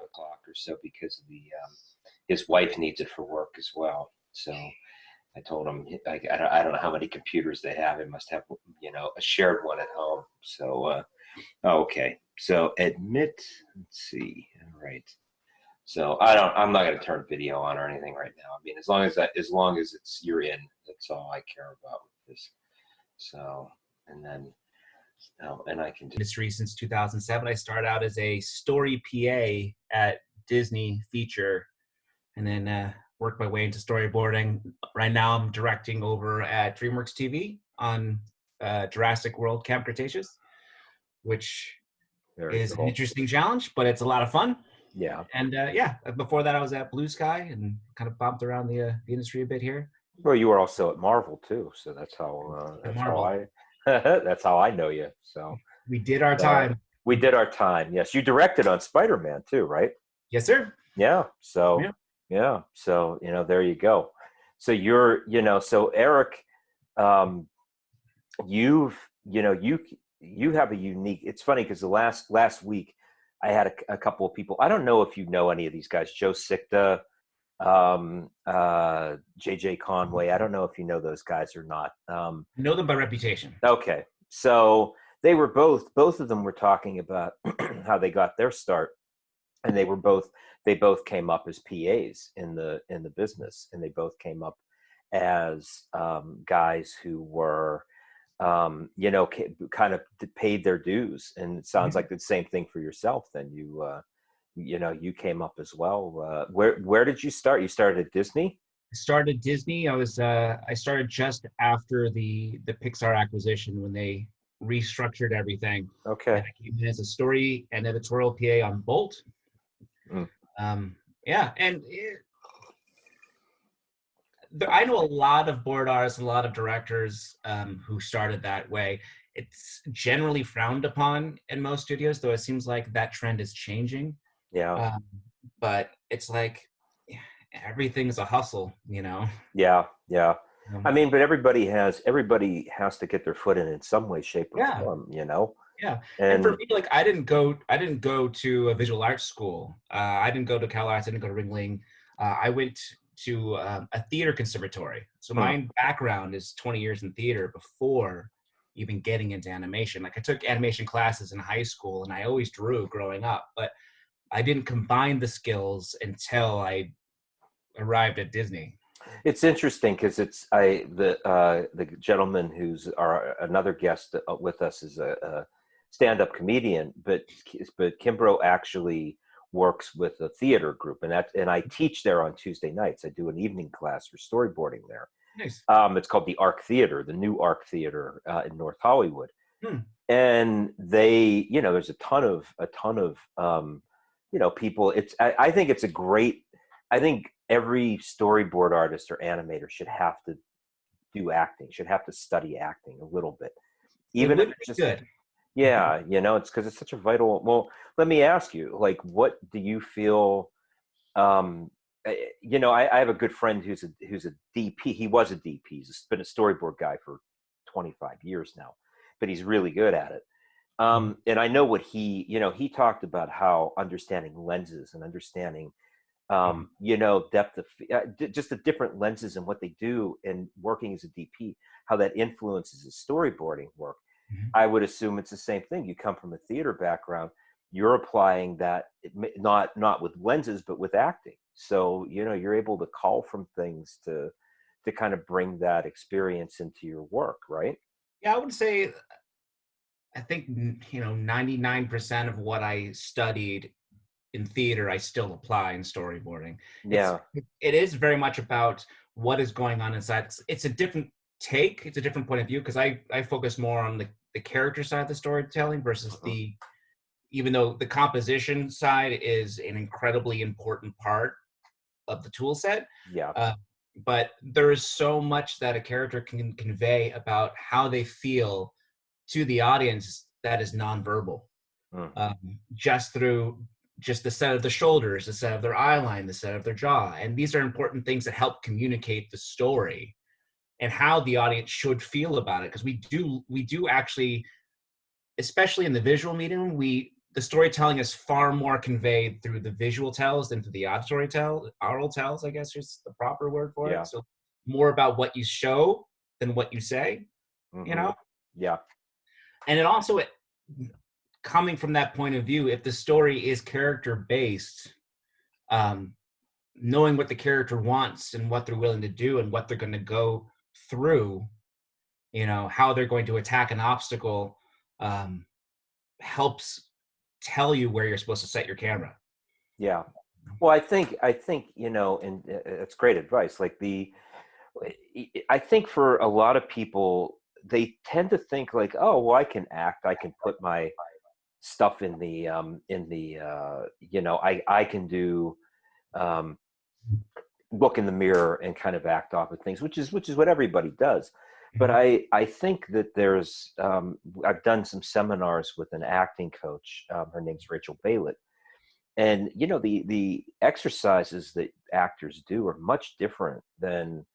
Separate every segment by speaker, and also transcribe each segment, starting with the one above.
Speaker 1: o'clock or so because of the his wife needs it for work as well. So I told him, I don't know how many computers they have. They must have, a shared one at home. So, okay. So admit, let's see. All right. So I'm not going to turn video on or anything right now. I mean, as long as you're in, that's all I care about with this. So, and then, and I can
Speaker 2: industry since 2007. I started out as a story PA at Disney Feature, and then worked my way into storyboarding. Right now, I'm directing over at Dreamworks TV on Jurassic World Camp Cretaceous, which is an interesting challenge, but it's a lot of fun.
Speaker 1: Yeah.
Speaker 2: And before that, I was at Blue Sky and kind of bumped around the industry a bit here.
Speaker 1: Well, you were also at Marvel too, so that's how that's how I know you. So
Speaker 2: we did our time.
Speaker 1: We did our time. Yes, you directed on Spider-Man too, right?
Speaker 2: Yes, sir.
Speaker 1: Yeah. So yeah. So there you go. So you're so Eric, you have a unique. It's funny because the last week I had a couple of people. I don't know if you know any of these guys. Joe Sikta, JJ Conway. I don't know if you know those guys or not.
Speaker 2: Know them by reputation.
Speaker 1: Okay. So they were both of them were talking about how they got their start, and they both came up as PAs in the business, and they both came up as guys who were kind of paid their dues. And it sounds like the same thing for yourself. Then you came up as well. Where did you start? You started at Disney?
Speaker 2: I started at Disney. I started just after the Pixar acquisition when they restructured everything.
Speaker 1: Okay.
Speaker 2: And I came in as a story and editorial PA on Bolt. I know a lot of board artists, a lot of directors who started that way. It's generally frowned upon in most studios, though it seems like that trend is changing.
Speaker 1: Yeah.
Speaker 2: But it's like everything's a hustle,
Speaker 1: Yeah. I mean, but everybody has to get their foot in some way, shape, or form,
Speaker 2: Yeah. And for me, like I didn't go to a visual arts school. I didn't go to Cal Arts. I didn't go to Ringling. I went to a theater conservatory. So my background is 20 years in theater before even getting into animation. Like I took animation classes in high school and I always drew growing up, but I didn't combine the skills until I arrived at Disney.
Speaker 1: It's interesting because the gentleman who's another guest with us is a stand-up comedian, but Kimbrough actually works with a theater group, and I teach there on Tuesday nights. I do an evening class for storyboarding there.
Speaker 2: Nice.
Speaker 1: It's called the Arc Theater, the new Arc Theater in North Hollywood. And they, there's a ton of people. I think it's a great. I think every storyboard artist or animator should have to do acting. Should have to study acting a little bit, even if it's just good. Yeah, it's because it's such a vital. Well, let me ask you, like, what do you feel? I have a good friend who's a DP. He was a DP. He's been a storyboard guy for 25 years now, but he's really good at it. And I know what he talked about how understanding lenses and understanding, depth of just the different lenses and what they do and working as a DP, how that influences his storyboarding work. I would assume it's the same thing. You come from a theater background, you're applying that not with lenses, but with acting. So, you're able to call from things to kind of bring that experience into your work, right?
Speaker 2: Yeah, I would say, I think, 99% of what I studied in theater, I still apply in storyboarding.
Speaker 1: Yeah.
Speaker 2: It is very much about what is going on inside. It's a different take. It's a different point of view because I focus more on the character side of the storytelling versus even though the composition side is an incredibly important part of the tool set.
Speaker 1: Yeah.
Speaker 2: But there is so much that a character can convey about how they feel to the audience that is nonverbal. Just through the set of the shoulders, the set of their eye line, the set of their jaw. And these are important things that help communicate the story and how the audience should feel about it. Because we do actually, especially in the visual medium, the storytelling is far more conveyed through the visual tells than through the oral tells, I guess is the proper word for
Speaker 1: Yeah.
Speaker 2: it. So more about what you show than what you say, you know?
Speaker 1: Yeah.
Speaker 2: And it also, coming from that point of view, if the story is character based, knowing what the character wants and what they're willing to do and what they're going to go through, how they're going to attack an obstacle, helps tell you where you're supposed to set your camera.
Speaker 1: Yeah. Well, I think, and it's great advice. Like I think for a lot of people, they tend to think like, oh, well, I can act, I can put my stuff in the, I can do, look in the mirror and kind of act off of things, which is what everybody does. But I think that there's, I've done some seminars with an acting coach. Her name's Rachel Baylett. And, the exercises that actors do are much different than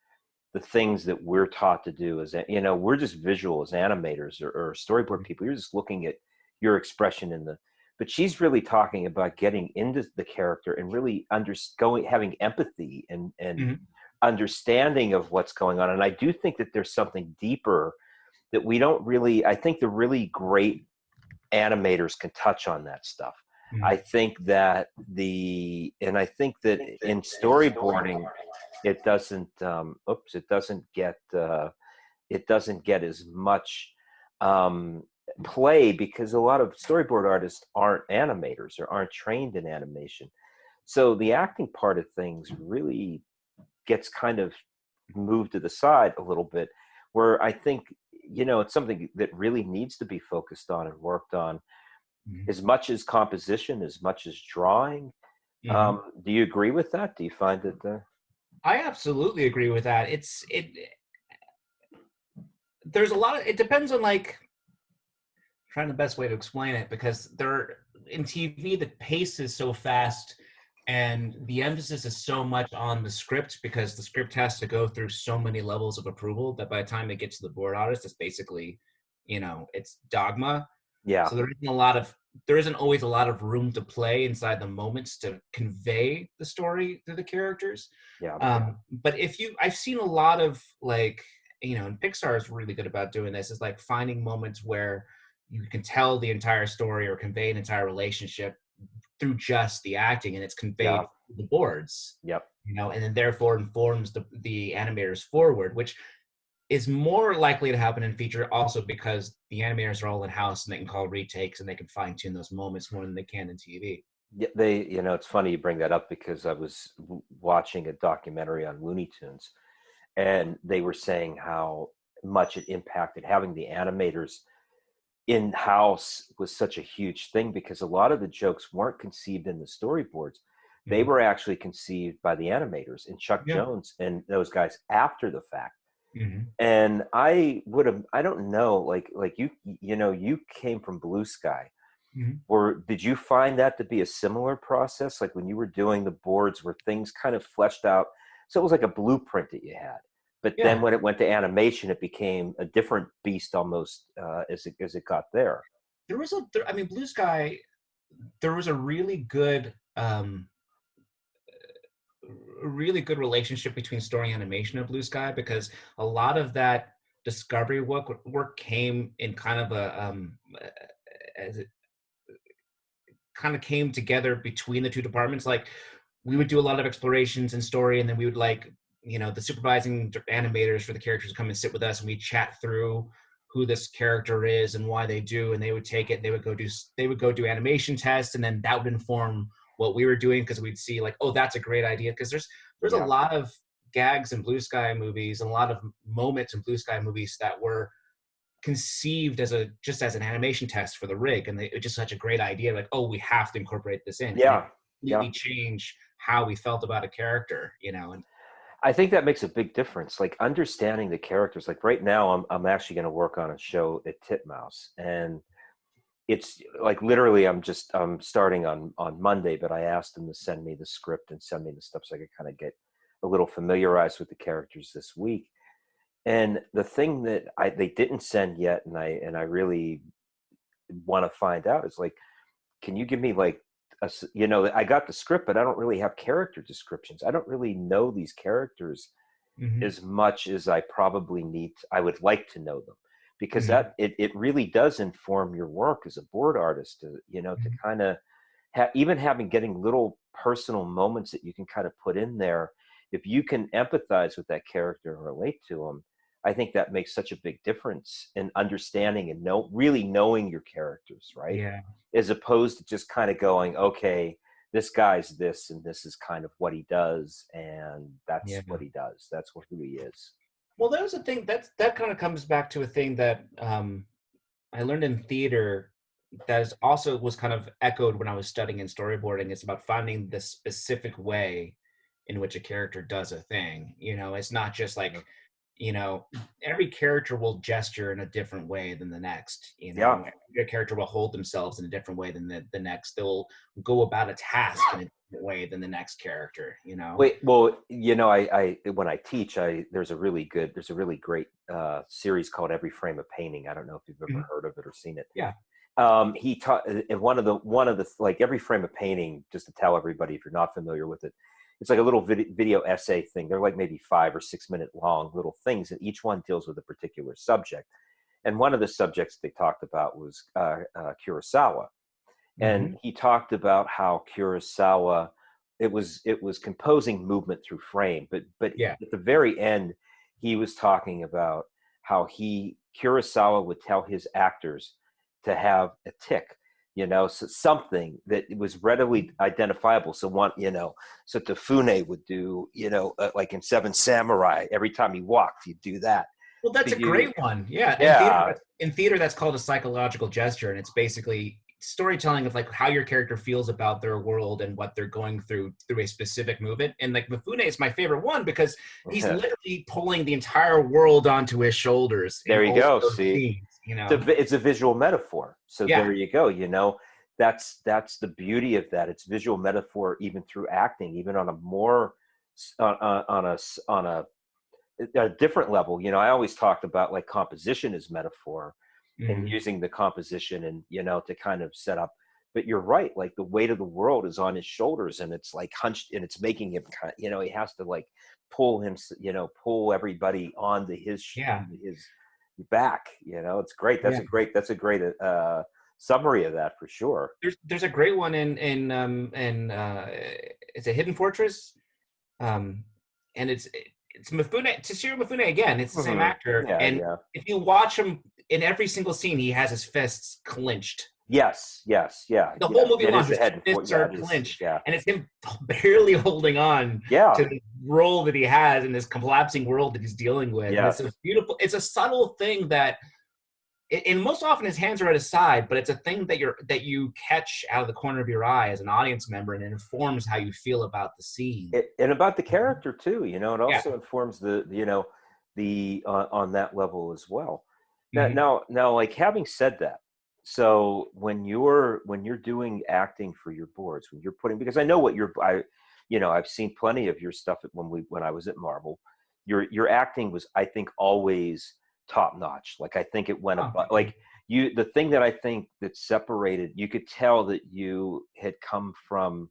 Speaker 1: the things that we're taught to do. As we're just visual as animators or storyboard people. You're just looking at your expression but she's really talking about getting into the character and really having empathy and understanding of what's going on. And I do think that there's something deeper that we don't really, I think the really great animators can touch on that stuff. I think that in storyboarding, it doesn't get as much play because a lot of storyboard artists aren't animators or aren't trained in animation. So the acting part of things really gets kind of moved to the side a little bit, where I think, it's something that really needs to be focused on and worked on as much as composition, as much as drawing. Do you agree with that? Do you find that?
Speaker 2: I absolutely agree with that. There's a lot of, it depends on trying the best way to explain it, because in TV, the pace is so fast and the emphasis is so much on the script, because the script has to go through so many levels of approval that by the time it gets to the board artist, it's basically, it's dogma.
Speaker 1: Yeah.
Speaker 2: So there isn't always a lot of room to play inside the moments to convey the story to the characters.
Speaker 1: Yeah.
Speaker 2: But I've seen a lot of and Pixar is really good about doing this, is finding moments where you can tell the entire story or convey an entire relationship through just the acting, and it's conveyed through the boards.
Speaker 1: Yep.
Speaker 2: And then therefore informs the animators forward, which is more likely to happen in feature, also because the animators are all in-house and they can call retakes and they can fine-tune those moments more than they can in TV.
Speaker 1: Yeah, it's funny you bring that up, because I was watching a documentary on Looney Tunes, and they were saying how much it impacted having the animators in-house was such a huge thing, because a lot of the jokes weren't conceived in the storyboards. They were actually conceived by the animators and Chuck Jones and those guys after the fact. And I don't know, like you came from Blue Sky. Or did you find that to be a similar process? Like when you were doing the boards, where things kind of fleshed out, so it was like a blueprint that you had. But then when it went to animation, it became a different beast almost as it got there.
Speaker 2: Blue Sky, there was a really good relationship between story animation and Blue Sky, because a lot of that discovery work came in kind of as it kind of came together between the two departments. Like we would do a lot of explorations in story, and then we would the supervising animators for the characters would come and sit with us, and we'd chat through who this character is and why they do, and they would take it, and they would go do animation tests, and then that would inform what we were doing, because we'd see oh, that's a great idea, because there's a lot of gags in Blue Sky movies and a lot of moments in Blue Sky movies that were conceived just as an animation test for the rig, and it was just such a great idea, oh, we have to incorporate this in. Completely change how we felt about a character, and
Speaker 1: I think that makes a big difference, like understanding the characters. Like right now I'm actually going to work on a show at Titmouse, and it's like literally I'm starting on Monday, but I asked them to send me the script and send me the stuff so I could kind of get a little familiarized with the characters this week. And the thing that they didn't send yet, and I really want to find out, is can you give me like I got the script, but I don't really have character descriptions. I don't really know these characters as much as I probably I would like to know them, because that it really does inform your work as a board artist to, to kind of even getting little personal moments that you can kind of put in there. If you can empathize with that character and relate to them, I think that makes such a big difference in understanding and really knowing your characters, right?
Speaker 2: Yeah.
Speaker 1: As opposed to just kind of going, okay, this guy's this, and this is kind of what he does, and that's what he does. That's who he is.
Speaker 2: Well, that was a thing that kind of comes back to a thing that I learned in theater that was kind of echoed when I was studying in storyboarding. It's about finding the specific way in which a character does a thing. It's not just like, every character will gesture in a different way than the next. Every character will hold themselves in a different way than the next. They'll go about a task in a different way than the next character.
Speaker 1: Wait, well, I when I teach, there's a really great series called Every Frame of Painting. I don't know if you've ever heard of it or seen it.
Speaker 2: Yeah.
Speaker 1: He taught in one of the like Every Frame of Painting, just to tell everybody if you're not familiar with it, it's like a little video essay thing. They're like maybe 5 or 6 minute long little things, and each one deals with a particular subject. And one of the subjects they talked about was Kurosawa, and he talked about how Kurosawa, it was composing movement through frame, but at the very end, he was talking about how Kurosawa would tell his actors to have a tick, so something that was readily identifiable. So so Tafune would do, like in Seven Samurai, every time he walked, he'd do that.
Speaker 2: Well, that's a great one. Yeah. In theater, that's called a psychological gesture, and it's basically storytelling of like how your character feels about their world and what they're going through a specific movement. And like Mifune is my favorite one because he's literally pulling the entire world onto his shoulders.
Speaker 1: There you go. See, scenes, it's a visual metaphor. So there you go. That's the beauty of that. It's visual metaphor, even through acting, even on a more on a different level. I always talked about like composition as metaphor. And using the composition and to kind of set up, but you're right, like the weight of the world is on his shoulders, and it's like hunched, and it's making him kind of, he has to like pull everybody onto his back. It's great. That's a great summary of that for sure.
Speaker 2: There's a great one in it's a Hidden Fortress, and it's Mifune, Toshiro Mifune again. It's the same actor, if you watch him in every single scene, he has his fists clenched.
Speaker 1: Yes, yeah.
Speaker 2: The whole movie long, his fists are clenched, and it's him barely holding on to the role that he has in this collapsing world that he's dealing with. Yeah. It's a beautiful. It's a subtle thing that, and most often his hands are at his side, but it's a thing that you catch out of the corner of your eye as an audience member, and it informs how you feel about the scene
Speaker 1: and about the character too. It also informs the on that level as well. Now, like having said that, so when you're doing acting for your boards, when you're putting, because I know what I've seen plenty of your stuff when I was at Marvel. Your acting was, I think, always top notch. Like I think it went above, like the thing that I think that separated, you could tell that you had come from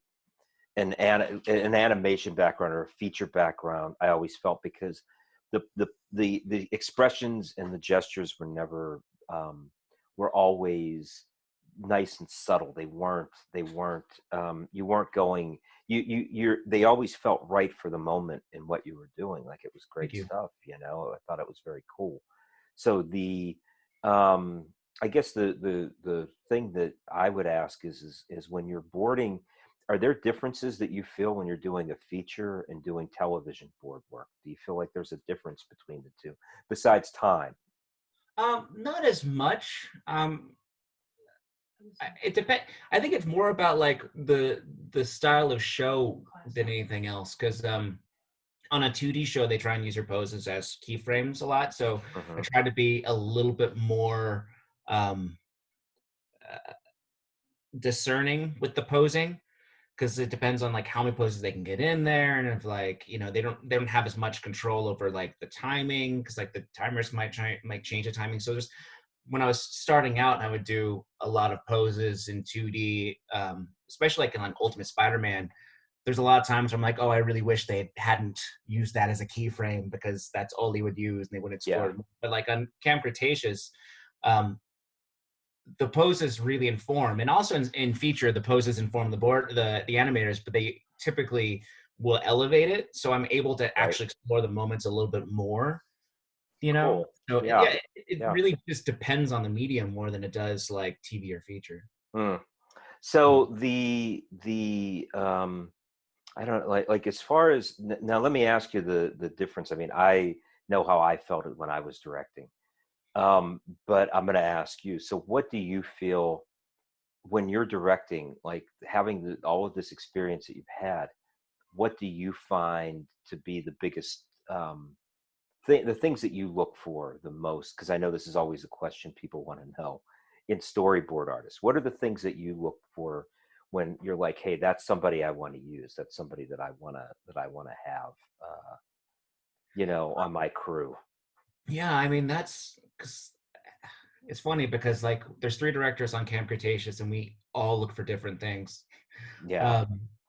Speaker 1: an animation background or a feature background. I always felt, because the expressions and the gestures were never were always nice and subtle. They weren't you weren't going, they always felt right for the moment in what you were doing. Like it was great stuff. I thought it was very cool. So I guess the thing that I would ask is when you're boarding, are there differences that you feel when you're doing a feature and doing television board work? Do you feel like there's a difference between the two besides time?
Speaker 2: Not as much. It depends. I think it's more about like the style of show than anything else. Because on a 2D show, they try and use your poses as keyframes a lot. So I try to be a little bit more discerning with the posing, because it depends on like how many poses they can get in there, and if like they don't have as much control over like the timing, because like the timers might change the timing. So when I was starting out, and I would do a lot of poses in 2D, especially like in like Ultimate Spider-Man. There's a lot of times where I'm like, oh, I really wish they hadn't used that as a keyframe because that's all they would use and they wouldn't explore it. But like on Camp Cretaceous, the poses really inform, and also in feature, the poses inform the animators, but they typically will elevate it. So I'm able to actually explore the moments a little bit more, you know? So yeah, it really just depends on the medium more than it does like TV or feature.
Speaker 1: So I don't like as far as now, let me ask you the difference. I mean, I know how I felt it when I was directing. But I'm going to ask you, so what do you feel when you're directing, like having all of this experience that you've had, what do you find to be the biggest the things that you look for the most? Because I know this is always a question people want to know in storyboard artists. What are the things that you look for when you're like, hey, that's somebody I want to use. That's somebody that I want to have, on my crew.
Speaker 2: Yeah, I mean, that's because it's funny because like there's 3 directors on Camp Cretaceous and we all look for different things.
Speaker 1: Yeah.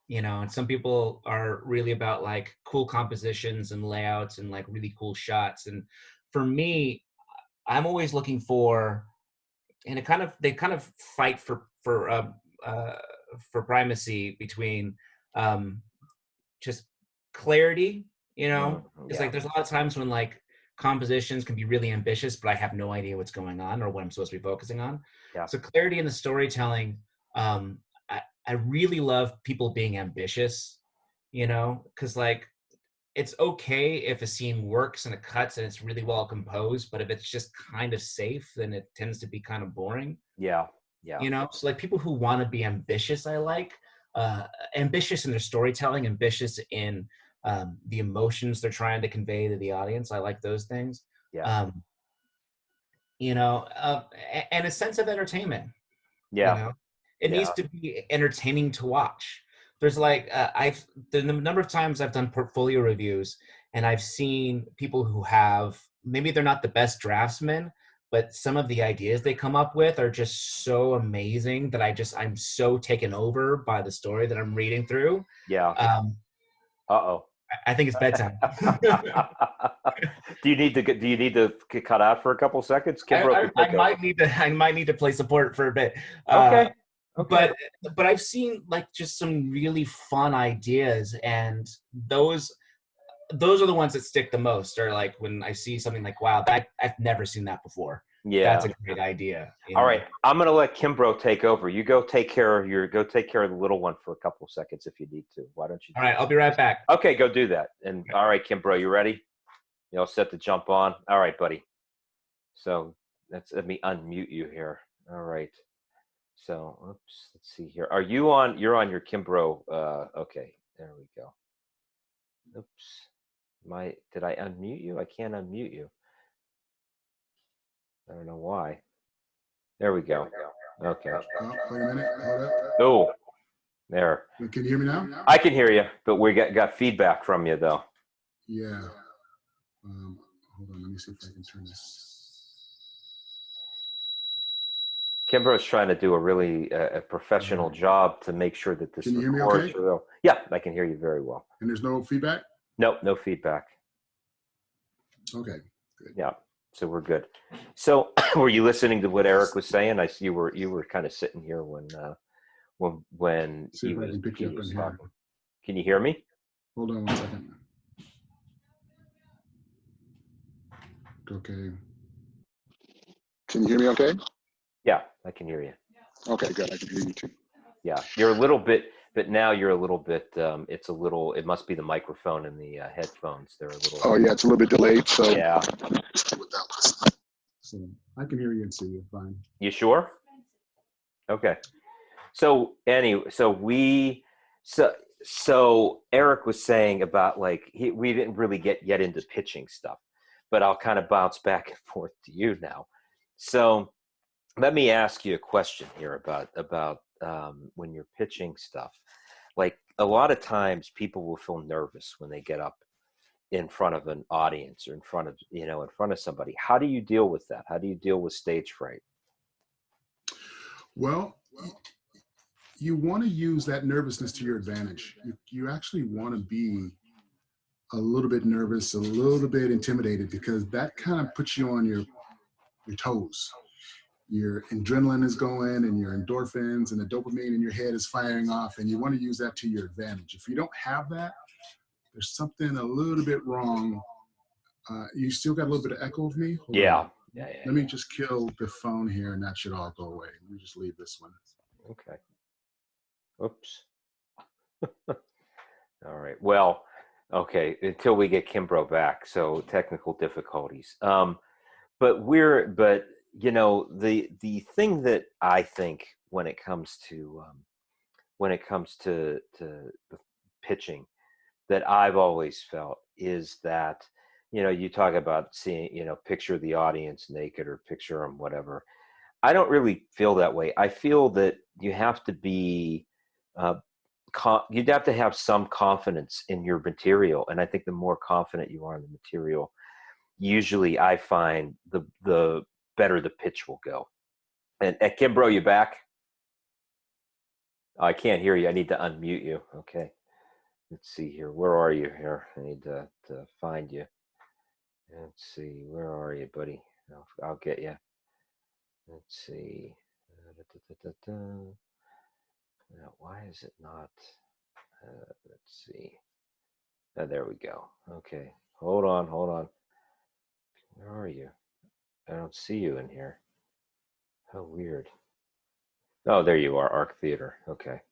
Speaker 2: And some people are really about like cool compositions and layouts and like really cool shots. And for me, I'm always looking for, and they kind of fight for primacy between just clarity, because like there's a lot of times when like compositions can be really ambitious, but I have no idea what's going on or what I'm supposed to be focusing on. So clarity in the storytelling, I really love people being ambitious, because like it's okay if a scene works and it cuts and it's really well composed, but if it's just kind of safe, then it tends to be kind of boring.
Speaker 1: Yeah.
Speaker 2: So like people who want to be ambitious, I like ambitious in their storytelling, ambitious in the emotions they're trying to convey to the audience. I like those things. And a sense of entertainment. It needs to be entertaining to watch. There's like the number of times I've done portfolio reviews and I've seen people who have, maybe they're not the best draftsmen, but some of the ideas they come up with are just so amazing that I'm so taken over by the story that I'm reading through. I think it's bedtime.
Speaker 1: Do you need to cut out for a couple seconds?
Speaker 2: I might need to play support for a bit.
Speaker 1: Okay.
Speaker 2: But I've seen like just some really fun ideas, and those are the ones that stick the most. Or like when I see something like, wow, I've never seen that before.
Speaker 1: Yeah,
Speaker 2: that's a great idea.
Speaker 1: All right, I'm gonna let Kimbrough take over. You go take care of the little one for a couple of seconds if you need to. Why don't you?
Speaker 2: All right, I'll be right back.
Speaker 1: Okay, go do that. And all right, Kimbrough, you ready? You all set to jump on? All right, buddy. So let me unmute you here. All right. So, oops, let's see here. You're on your Kimbrough. Okay, there we go. Oops. Did I unmute you? I can't unmute you. I don't know why. There we go. Okay.
Speaker 3: Oh, wait a minute. Hold up.
Speaker 1: Oh, there.
Speaker 3: Can you hear me now?
Speaker 1: I can hear you, but we got feedback from you though.
Speaker 3: Yeah. Hold on. Let me see if I can turn this.
Speaker 1: Kimbrough's trying to do a really professional job to make sure that this.
Speaker 3: Can you hear me okay?
Speaker 1: Yeah, I can hear you very well.
Speaker 3: And there's no feedback?
Speaker 1: Nope, no feedback.
Speaker 3: Okay, good.
Speaker 1: Yeah, so we're good. So, were you listening to what Eric was saying? I see you were kind of sitting here when he was talking. Can you hear me?
Speaker 3: Hold on 1 second. Okay. Can you hear me okay?
Speaker 1: Yeah, I can hear you.
Speaker 3: Okay, good. I can hear you too.
Speaker 1: Yeah, you're a little bit, but now you're a little bit, it must be the microphone and the headphones. They're a little.
Speaker 3: Oh, yeah, it's a little bit delayed. So
Speaker 1: yeah.
Speaker 3: So I can hear you and see you fine.
Speaker 1: You sure? Okay. So anyway, so Eric was saying about like, we didn't really get into pitching stuff, but I'll kind of bounce back and forth to you now. So let me ask you a question here about when you're pitching stuff. Like a lot of times people will feel nervous when they get up in front of an audience or in front of, in front of somebody. How do you deal with that? How do you deal with stage fright?
Speaker 3: Well, you want to use that nervousness to your advantage. You actually want to be a little bit nervous, a little bit intimidated, because that kind of puts you on your toes. Your adrenaline is going and your endorphins and the dopamine in your head is firing off, and you want to use that to your advantage. If you don't have that, there's something a little bit wrong. You still got a little bit of echo of me? Hold on. Let me just kill the phone here and that should all go away. Let me just leave this one.
Speaker 1: Okay. Oops. All right. Well, okay, until we get Kimbrough back. So technical difficulties. But the thing that I think when it comes to the pitching, that I've always felt is that, you talk about seeing, picture the audience naked or picture them, whatever. I don't really feel that way. I feel that you have to be, you'd have to have some confidence in your material. And I think the more confident you are in the material, usually I find the better the pitch will go. And Kimbrough, you back? I can't hear you. I need to unmute you. Okay. Let's see here. Where are you here? I need to find you. Let's see. Where are you, buddy? I'll get you. Let's see. Now, why is it not? Let's see. There we go. Okay. Hold on. Where are you? I don't see you in here. How weird. Oh, there you are, Arc Theater. Okay.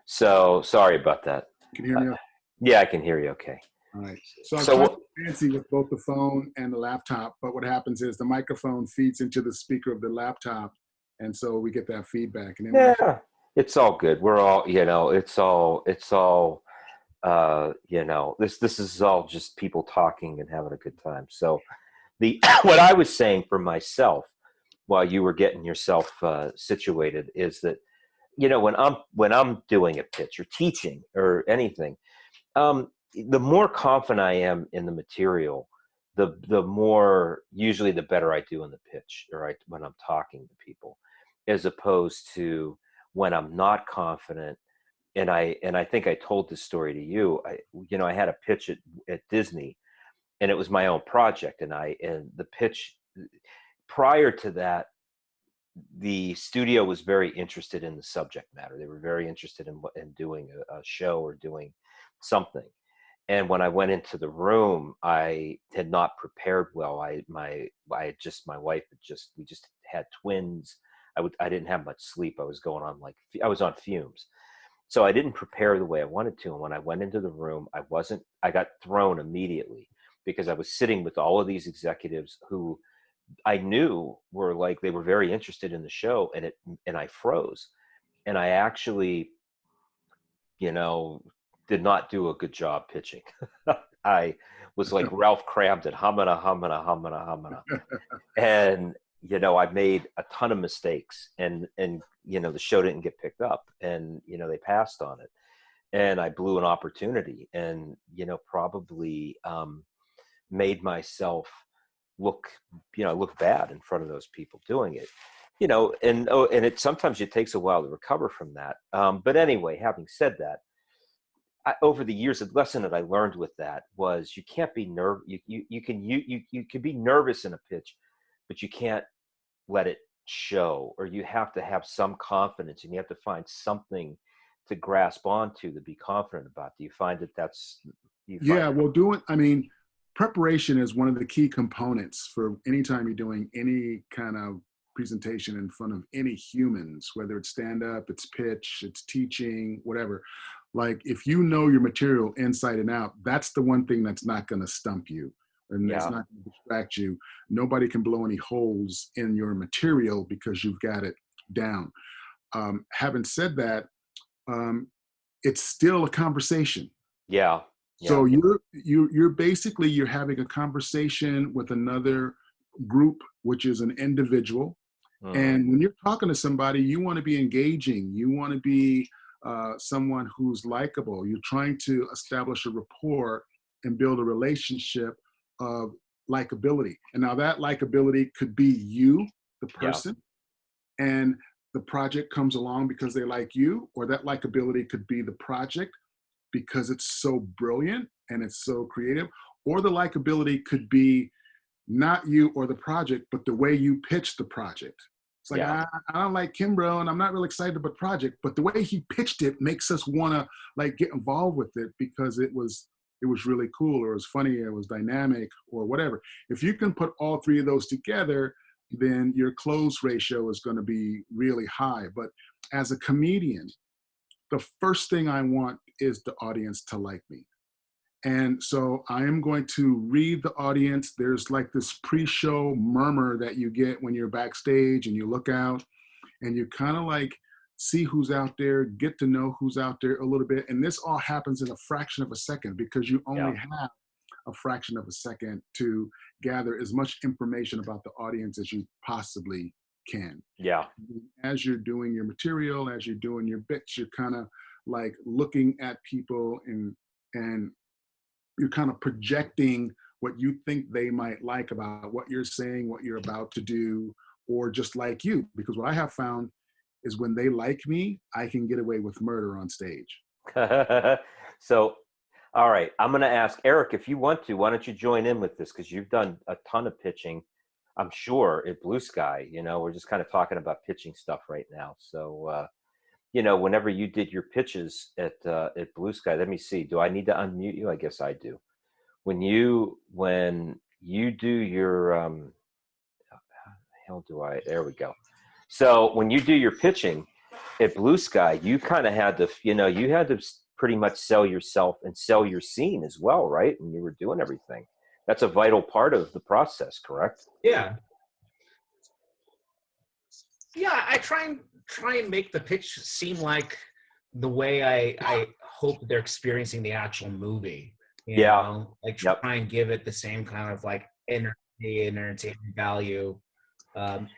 Speaker 1: So sorry about that.
Speaker 3: Can you hear me?
Speaker 1: Yeah, I can hear you. Okay.
Speaker 3: All right. So I'm trying to be fancy with both the phone and the laptop, but what happens is the microphone feeds into the speaker of the laptop, and so we get that feedback. And then
Speaker 1: it's all good. We're all, it's all, this is all just people talking and having a good time. So what I was saying for myself while you were getting yourself situated is that, when I'm doing a pitch or teaching or anything, the more confident I am in the material, the more, usually the better I do in the pitch, or when I'm talking to people, as opposed to when I'm not confident. And I think I told this story to you. I had a pitch at Disney, and it was my own project. And the pitch prior to that, the studio was very interested in the subject matter. They were very interested in doing a show or doing something. And when I went into the room, I had not prepared well. My wife we just had twins. I didn't have much sleep. I was on fumes. So I didn't prepare the way I wanted to. And when I went into the room, I got thrown immediately, because I was sitting with all of these executives who I knew they were very interested in the show, and I froze. And I actually, did not do a good job pitching. I was like Ralph Cramden, humana. And, I made a ton of mistakes, and the show didn't get picked up, and, they passed on it, and I blew an opportunity, and, probably made myself look bad in front of those people doing it, and sometimes it takes a while to recover from that. But anyway, having said that, over the years, the lesson that I learned with that was you can't be you can be nervous in a pitch, but you can't let it show, or you have to have some confidence, and you have to find something to grasp onto to be confident about. Do you find that's?
Speaker 3: Preparation is one of the key components for anytime you're doing any kind of presentation in front of any humans, whether it's stand-up, it's pitch, it's teaching, whatever. Like, if you know your material inside and out, that's the one thing that's not going to stump you, and that's not going to distract you. Nobody can blow any holes in your material because you've got it down. Having said that, it's still a conversation.
Speaker 1: Yeah.
Speaker 3: So you're basically, you're having a conversation with another group, which is an individual. And when you're talking to somebody, you want to be engaging. You want to be someone who's likable. You're trying to establish a rapport and build a relationship of likability. And now that likability could be you, the person, and the project comes along because they like you, or that likability could be the project because it's so brilliant and it's so creative, or the likability could be not you or the project, but the way you pitch the project. It's like, I don't like Kimbrough and I'm not really excited about the project, but the way he pitched it makes us want to like get involved with it because it was really cool, or it was funny, or it was dynamic, or whatever. If you can put all three of those together, then your close ratio is going to be really high. But as a comedian, the first thing I want is the audience to like me. And so I am going to read the audience. There's like this pre-show murmur that you get when you're backstage and you look out and you kind of like see who's out there, get to know who's out there a little bit. And this all happens in a fraction of a second because you only have a fraction of a second to gather as much information about the audience as you possibly can.
Speaker 1: Yeah.
Speaker 3: As you're doing your material, as you're doing your bits, you're kind of like looking at people and you're kind of projecting what you think they might like about what you're saying, what you're about to do, or just like you. Because what I have found is when they like me, I can get away with murder on stage.
Speaker 1: So, all right, I'm going to ask Eric, if you want to, why don't you join in with this? Because you've done a ton of pitching, I'm sure, at Blue Sky. You know, we're just kind of talking about pitching stuff right now. So, you know, whenever you did your pitches at Blue Sky, let me see. Do I need to unmute you? I guess I do. When you do your how the hell do I? There we go. So when you do your pitching at Blue Sky, you kind of had to, you know, you had to pretty much sell yourself and sell your scene as well, right? When you were doing everything, that's a vital part of the process, correct?
Speaker 2: Yeah. Yeah, I try and make the pitch seem like the way I hope they're experiencing the actual movie. You know? Like try and give it the same kind of like energy and entertainment value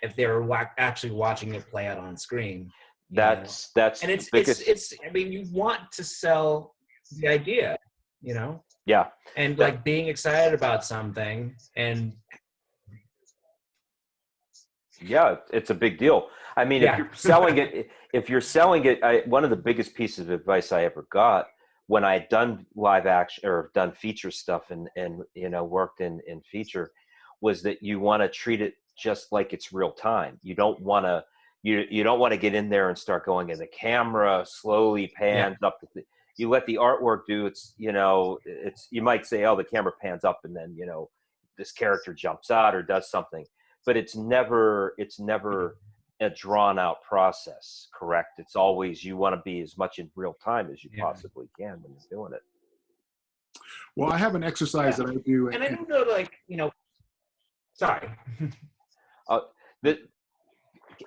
Speaker 2: if they were actually watching it play out on screen.
Speaker 1: That's
Speaker 2: and it's I mean, you want to sell the idea, you know?
Speaker 1: Yeah.
Speaker 2: And like being excited about something and
Speaker 1: yeah, it's a big deal. I mean, if you're selling it, one of the biggest pieces of advice I ever got when I had done live action or done feature stuff and you know, worked in feature was that you want to treat it just like it's real time. You don't want to, you don't want to get in there and start going, and the camera slowly pans up. You let the artwork do its, you know, you might say, oh, the camera pans up and then, you know, this character jumps out or does something. But it's never a drawn out process, correct? It's always, you want to be as much in real time as you possibly can when you're doing it.
Speaker 3: Well, I have an exercise that I do.
Speaker 2: And I don't know, like, you know, sorry.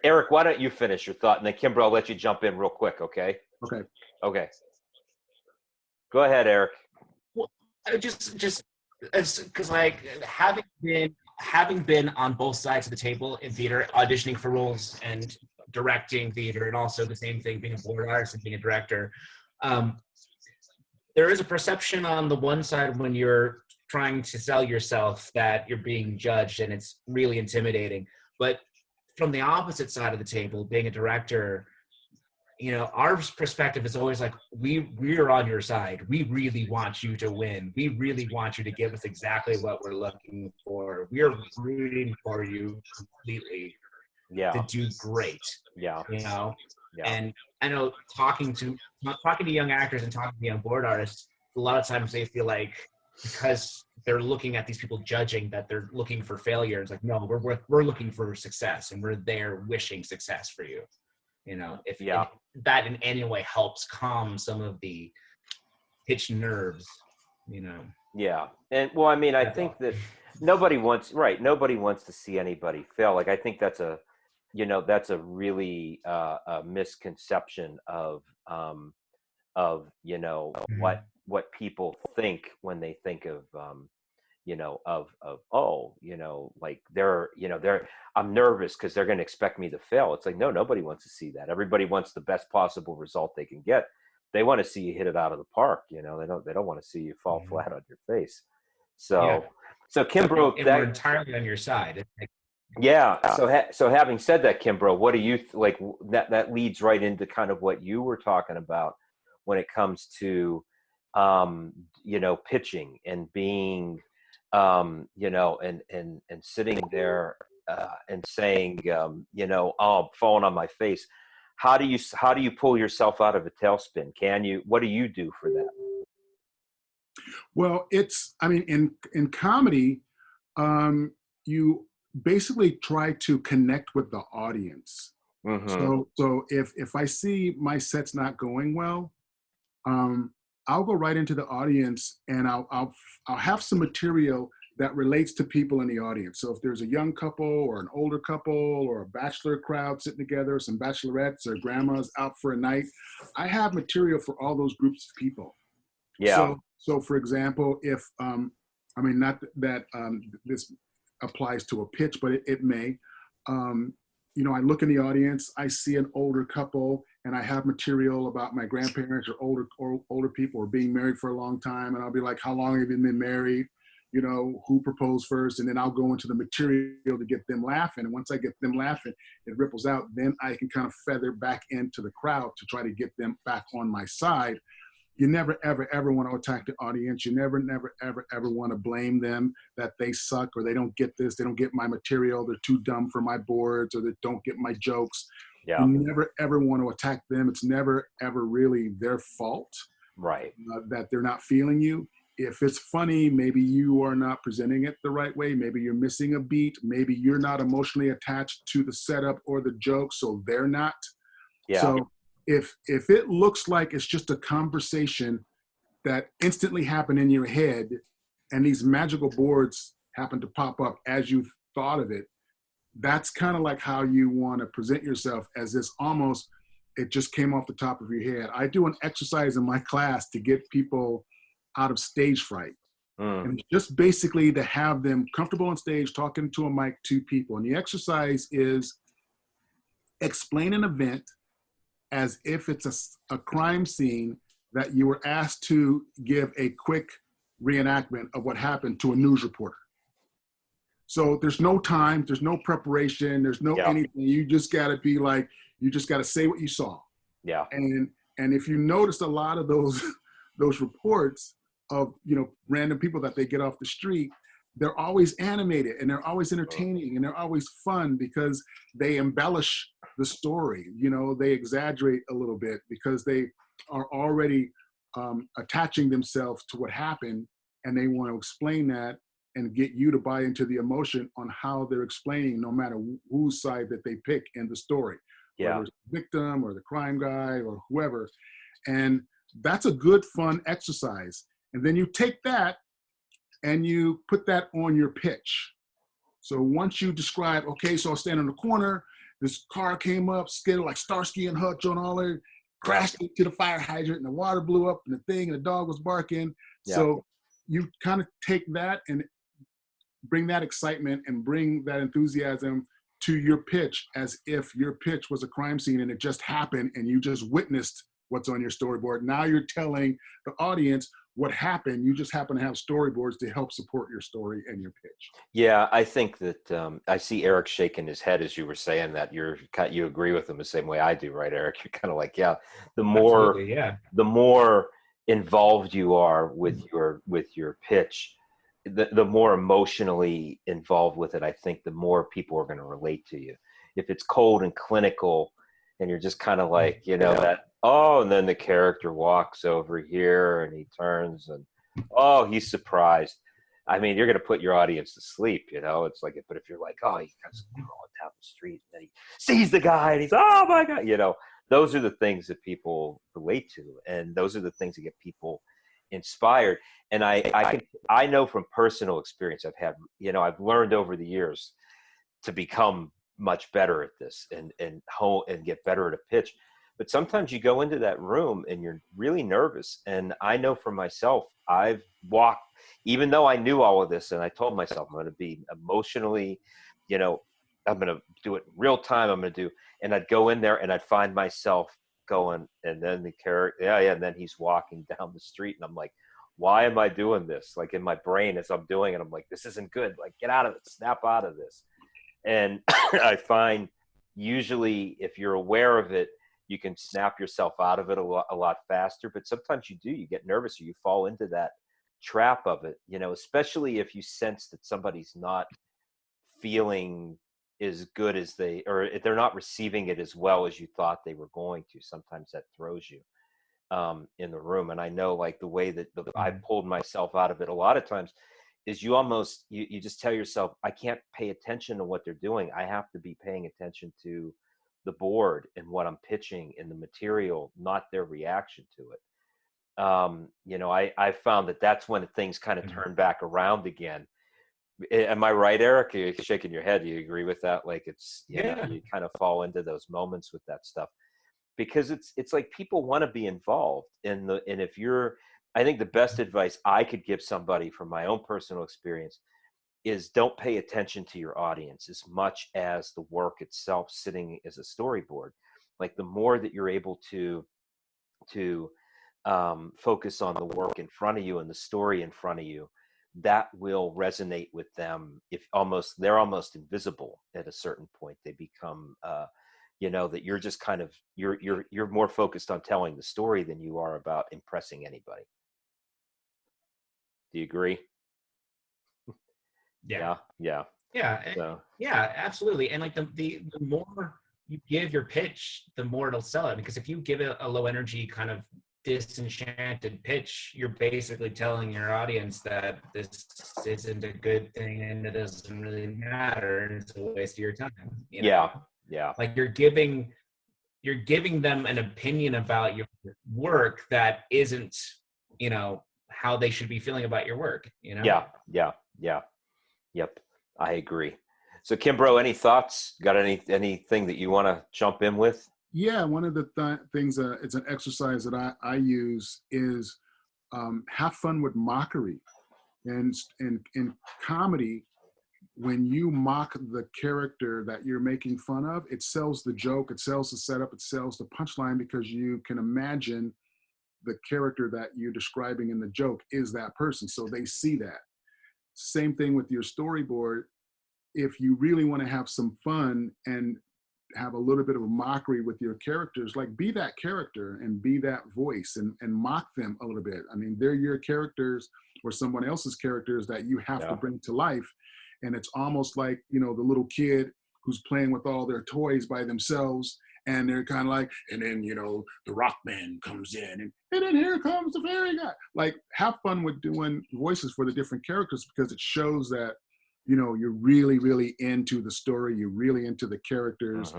Speaker 1: Eric, why don't you finish your thought, and then Kimbrough, I'll let you jump in real quick, okay? Okay. Go ahead, Eric.
Speaker 2: Well, just because like having been on both sides of the table in theater, auditioning for roles and directing theater, and also the same thing, being a board artist and being a director, there is a perception on the one side when you're trying to sell yourself that you're being judged and it's really intimidating. But from the opposite side of the table, being a director, you know, our perspective is always like, we're on your side. We really want you to win. We really want you to give us exactly what we're looking for. We are rooting for you completely to do great. You know? And I know talking to young actors and talking to young board artists, a lot of times they feel like because they're looking at these people judging that they're looking for failure. It's like, no, we're looking for success, and we're there wishing success for you. You know, if that in any way helps calm some of the pitch nerves, you know. Yeah.
Speaker 1: And well, I mean, I think that nobody wants to see anybody fail. Like, I think that's a really a misconception of you know, what people think when they think of you know, like I'm nervous because they're going to expect me to fail. It's like, no, nobody wants to see that. Everybody wants the best possible result they can get. they want to see you hit it out of the park. You know, they don't want to see you fall flat on your face. So, so Kimbrough,
Speaker 2: and we're entirely on your side.
Speaker 1: Yeah. So having said that, Kimbrough, what do you like? That leads right into kind of what you were talking about when it comes to, you know, pitching and being, you know, and sitting there and saying, you know, oh, falling on my face. How do you pull yourself out of a tailspin? What do you do for that?
Speaker 3: Well, I mean, in comedy, you basically try to connect with the audience.
Speaker 1: Mm-hmm.
Speaker 3: So if I see my set's not going well, I'll go right into the audience and I'll have some material that relates to people in the audience. So if there's a young couple or an older couple or a bachelor crowd sitting together, some bachelorettes or grandmas out for a night, I have material for all those groups of people.
Speaker 1: Yeah.
Speaker 3: So for example, if, I mean, not that this applies to a pitch, but it may, you know, I look in the audience, I see an older couple and I have material about my grandparents or older people or being married for a long time. And I'll be like, how long have you been married? You know, who proposed first? And then I'll go into the material to get them laughing. And once I get them laughing, it ripples out. Then I can kind of feather back into the crowd to try to get them back on my side. You never, ever, ever want to attack the audience. You never, ever, ever want to blame them that they suck or they don't get this, they don't get my material, they're too dumb for my boards, or they don't get my jokes.
Speaker 1: Yeah.
Speaker 3: You never, ever want to attack them. It's never, ever really their fault,
Speaker 1: right?
Speaker 3: That they're not feeling you. If it's funny, maybe you are not presenting it the right way. Maybe you're missing a beat. Maybe you're not emotionally attached to the setup or the joke, so they're not.
Speaker 1: Yeah.
Speaker 3: So if it looks like it's just a conversation that instantly happened in your head and these magical boards happen to pop up as you thought of it, that's kind of like how you want to present yourself, as this almost, it just came off the top of your head. I do an exercise in my class to get people out of stage fright. And it's just basically to have them comfortable on stage talking to a mic to people. And the exercise is explain an event as if it's a crime scene that you were asked to give a quick reenactment of what happened to a news reporter. So there's no time, there's no preparation, there's no anything. You just got to be like, you just got to say what you saw.
Speaker 1: Yeah.
Speaker 3: And if you notice a lot of those reports of, you know, random people that they get off the street, they're always animated and they're always entertaining and they're always fun because they embellish the story. You know, they exaggerate a little bit because they are already attaching themselves to what happened, and they want to explain that and get you to buy into the emotion on how they're explaining, no matter whose side that they pick in the story, whether it's the victim or the crime guy or whoever. And that's a good, fun exercise. And then you take that and you put that on your pitch. So once you describe, okay, so I stand in the corner, this car came up, scared like Starsky and Hutch on all there, crashed into the fire hydrant and the water blew up and the thing and the dog was barking. So you kind of take that and bring that excitement and bring that enthusiasm to your pitch as if your pitch was a crime scene and it just happened and you just witnessed what's on your storyboard. Now you're telling the audience what happened. You just happen to have storyboards to help support your story and your pitch.
Speaker 1: Yeah, I think that I see Eric shaking his head as you were saying that. You agree with him the same way I do, right, Eric? You're kind of like, the more involved you are with your pitch, the more emotionally involved with it, I think the more people are going to relate to you. If it's cold and clinical and you're just kind of like, you know, and then the character walks over here and he turns and, he's surprised. I mean, you're going to put your audience to sleep, you know? It's like, but if you're like, he comes crawling down the street and then he sees the guy and he's, oh my God, you know, those are the things that people relate to. And those are the things that get people inspired. And I know from personal experience, I've learned over the years to become much better at this and get better at a pitch. But sometimes you go into that room and you're really nervous. And I know for myself, I've walked, even though I knew all of this, and I told myself I'm going to be emotionally, you know, I'm going to do it in real time. And I'd go in there and I'd find myself going, and then the character, yeah, and then he's walking down the street, and I'm like, why am I doing this? Like in my brain as I'm doing it, I'm like, this isn't good. Like, get out of it, snap out of this. And I find usually if you're aware of it, you can snap yourself out of it a lot faster. But sometimes you do, you get nervous or you fall into that trap of it, you know, especially if you sense that somebody's not feeling as good as they, or if they're not receiving it as well as you thought they were going to. Sometimes that throws you in the room. And I know, like, the way that I pulled myself out of it a lot of times is you almost, you just tell yourself, I can't pay attention to what they're doing. I have to be paying attention to the board and what I'm pitching in the material, not their reaction to it. You know, I found that that's when things kind of turn back around again. Am I right, Eric? You're shaking your head. Do you agree with that? Like, it's, you know, you kind of fall into those moments with that stuff, because it's like people want to be involved in the, and if you're, I think the best advice I could give somebody from my own personal experience is don't pay attention to your audience as much as the work itself sitting as a storyboard. Like, the more that you're able to focus on the work in front of you and the story in front of you, that will resonate with them. If they're almost invisible at a certain point. They become you know, that you're just kind of, you're more focused on telling the story than you are about impressing anybody. Do you agree?
Speaker 2: Yeah.
Speaker 1: Yeah. So.
Speaker 2: Yeah, absolutely. And like the more you give your pitch, the more it'll sell it. Because if you give it a low energy kind of disenchanted pitch, you're basically telling your audience that this isn't a good thing and it doesn't really matter and it's a waste of your time. You know?
Speaker 1: Yeah.
Speaker 2: Like you're giving them an opinion about your work that isn't, you know, how they should be feeling about your work, you know?
Speaker 1: Yeah. Yep. I agree. So Kimbrough, any thoughts? Got anything that you want to jump in with?
Speaker 3: Yeah, one of the things, it's an exercise that I use is have fun with mockery. And in comedy, when you mock the character that you're making fun of, it sells the joke, it sells the setup, it sells the punchline, because you can imagine the character that you're describing in the joke is that person. So they see that. Same thing with your storyboard. If you really want to have some fun and have a little bit of a mockery with your characters, like, be that character and be that voice and mock them a little bit. I mean, they're your characters or someone else's characters that you have to bring to life. And it's almost like, you know, the little kid who's playing with all their toys by themselves, and they're kind of like, and then, you know, the rock band comes in, and then here comes the fairy guy. Like, have fun with doing voices for the different characters, because it shows that, you know, you're really, really into the story. You're really into the characters,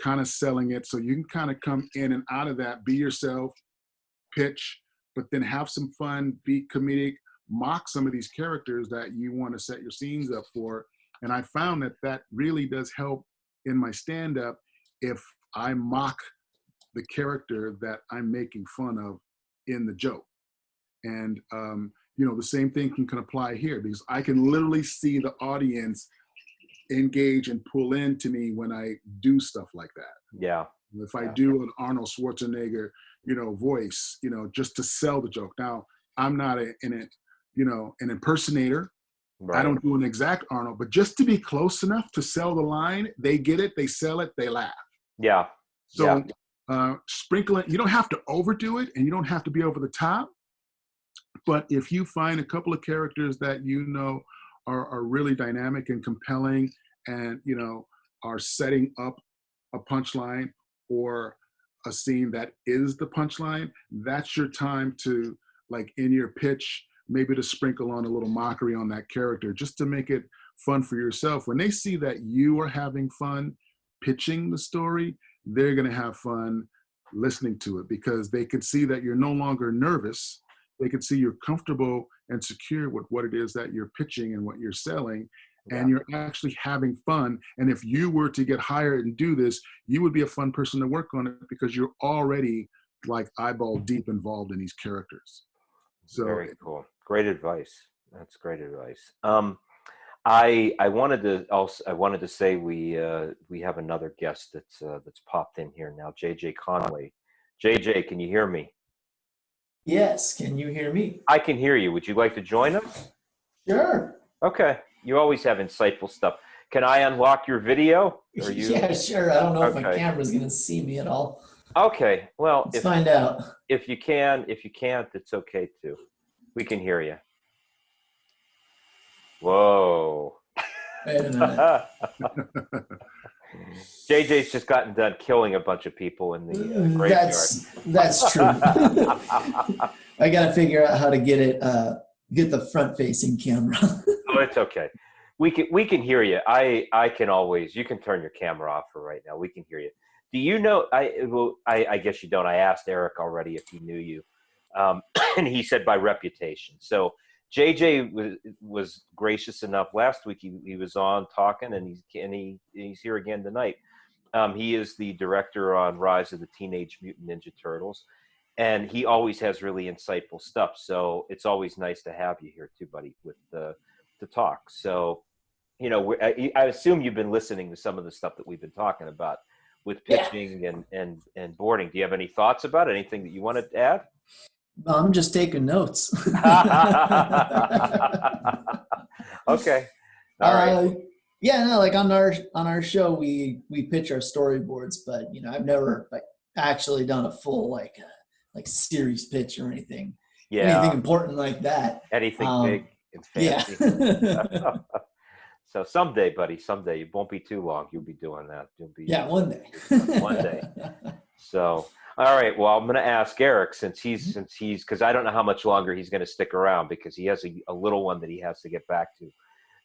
Speaker 3: kind of selling it. So you can kind of come in and out of that, be yourself, pitch, but then have some fun, be comedic, mock some of these characters that you want to set your scenes up for. And I found that that really does help in my stand-up if I mock the character that I'm making fun of in the joke. And you know, the same thing can apply here, because I can literally see the audience engage and pull into me when I do stuff like that.
Speaker 1: Yeah.
Speaker 3: If I do an Arnold Schwarzenegger, you know, voice, you know, just to sell the joke. Now, I'm not an impersonator. Right. I don't do an exact Arnold, but just to be close enough to sell the line, they get it, they sell it, they laugh.
Speaker 1: Yeah.
Speaker 3: So sprinkle it. You don't have to overdo it, and you don't have to be over the top. But if you find a couple of characters that you know are really dynamic and compelling, and, you know, are setting up a punchline or a scene that is the punchline, that's your time to, like, in your pitch, maybe to sprinkle on a little mockery on that character, just to make it fun for yourself. When they see that you are having fun pitching the story, they're going to have fun listening to it, because they could see that you're no longer nervous. They could see you're comfortable and secure with what it is that you're pitching and what you're selling, and you're actually having fun. And if you were to get hired and do this, you would be a fun person to work on it, because you're already, like, eyeball deep involved in these characters. So
Speaker 1: very cool. Great advice. That's great advice. I wanted to say we have another guest that's popped in here now, JJ Conway JJ, can you hear me?
Speaker 4: Yes, can you hear me?
Speaker 1: I can hear you. Would you like to join us?
Speaker 4: Sure.
Speaker 1: Okay. You always have insightful stuff. Can I unlock your video? Are you...
Speaker 4: Yeah, sure. I don't know if my
Speaker 1: Okay.
Speaker 4: camera's going to see me at all.
Speaker 1: Okay. Well,
Speaker 4: Let's find out.
Speaker 1: If you can, if you can't, it's okay too. We can hear you. Whoa.
Speaker 4: Wait a minute.
Speaker 1: JJ's just gotten done killing a bunch of people in the graveyard.
Speaker 4: That's true. I got to figure out how to get it, get the front-facing camera.
Speaker 1: Oh, it's okay. We can hear you. I can always. You can turn your camera off for right now. We can hear you. Do you know? I guess you don't. I asked Eric already if he knew you, and he said by reputation. So JJ was gracious enough last week. He was on talking, and he's here again tonight. He is the director on Rise of the Teenage Mutant Ninja Turtles, and he always has really insightful stuff. So it's always nice to have you here too, buddy, to talk. So, you know, I assume you've been listening to some of the stuff that we've been talking about with pitching and boarding. Do you have any thoughts about it? Anything that you wanted to add?
Speaker 4: I'm just taking notes.
Speaker 1: Okay. All right.
Speaker 4: Yeah, no, like on our show, we pitch our storyboards, but you know, I've never actually done a full like series pitch or anything.
Speaker 1: Yeah.
Speaker 4: Anything important like that.
Speaker 1: Anything big and fancy.
Speaker 4: Yeah.
Speaker 1: So someday, buddy, someday, it won't be too long. You'll be doing that. You'll be
Speaker 4: one day.
Speaker 1: One day. So, all right. Well, I'm going to ask Eric since he's because I don't know how much longer he's going to stick around because he has a little one that he has to get back to.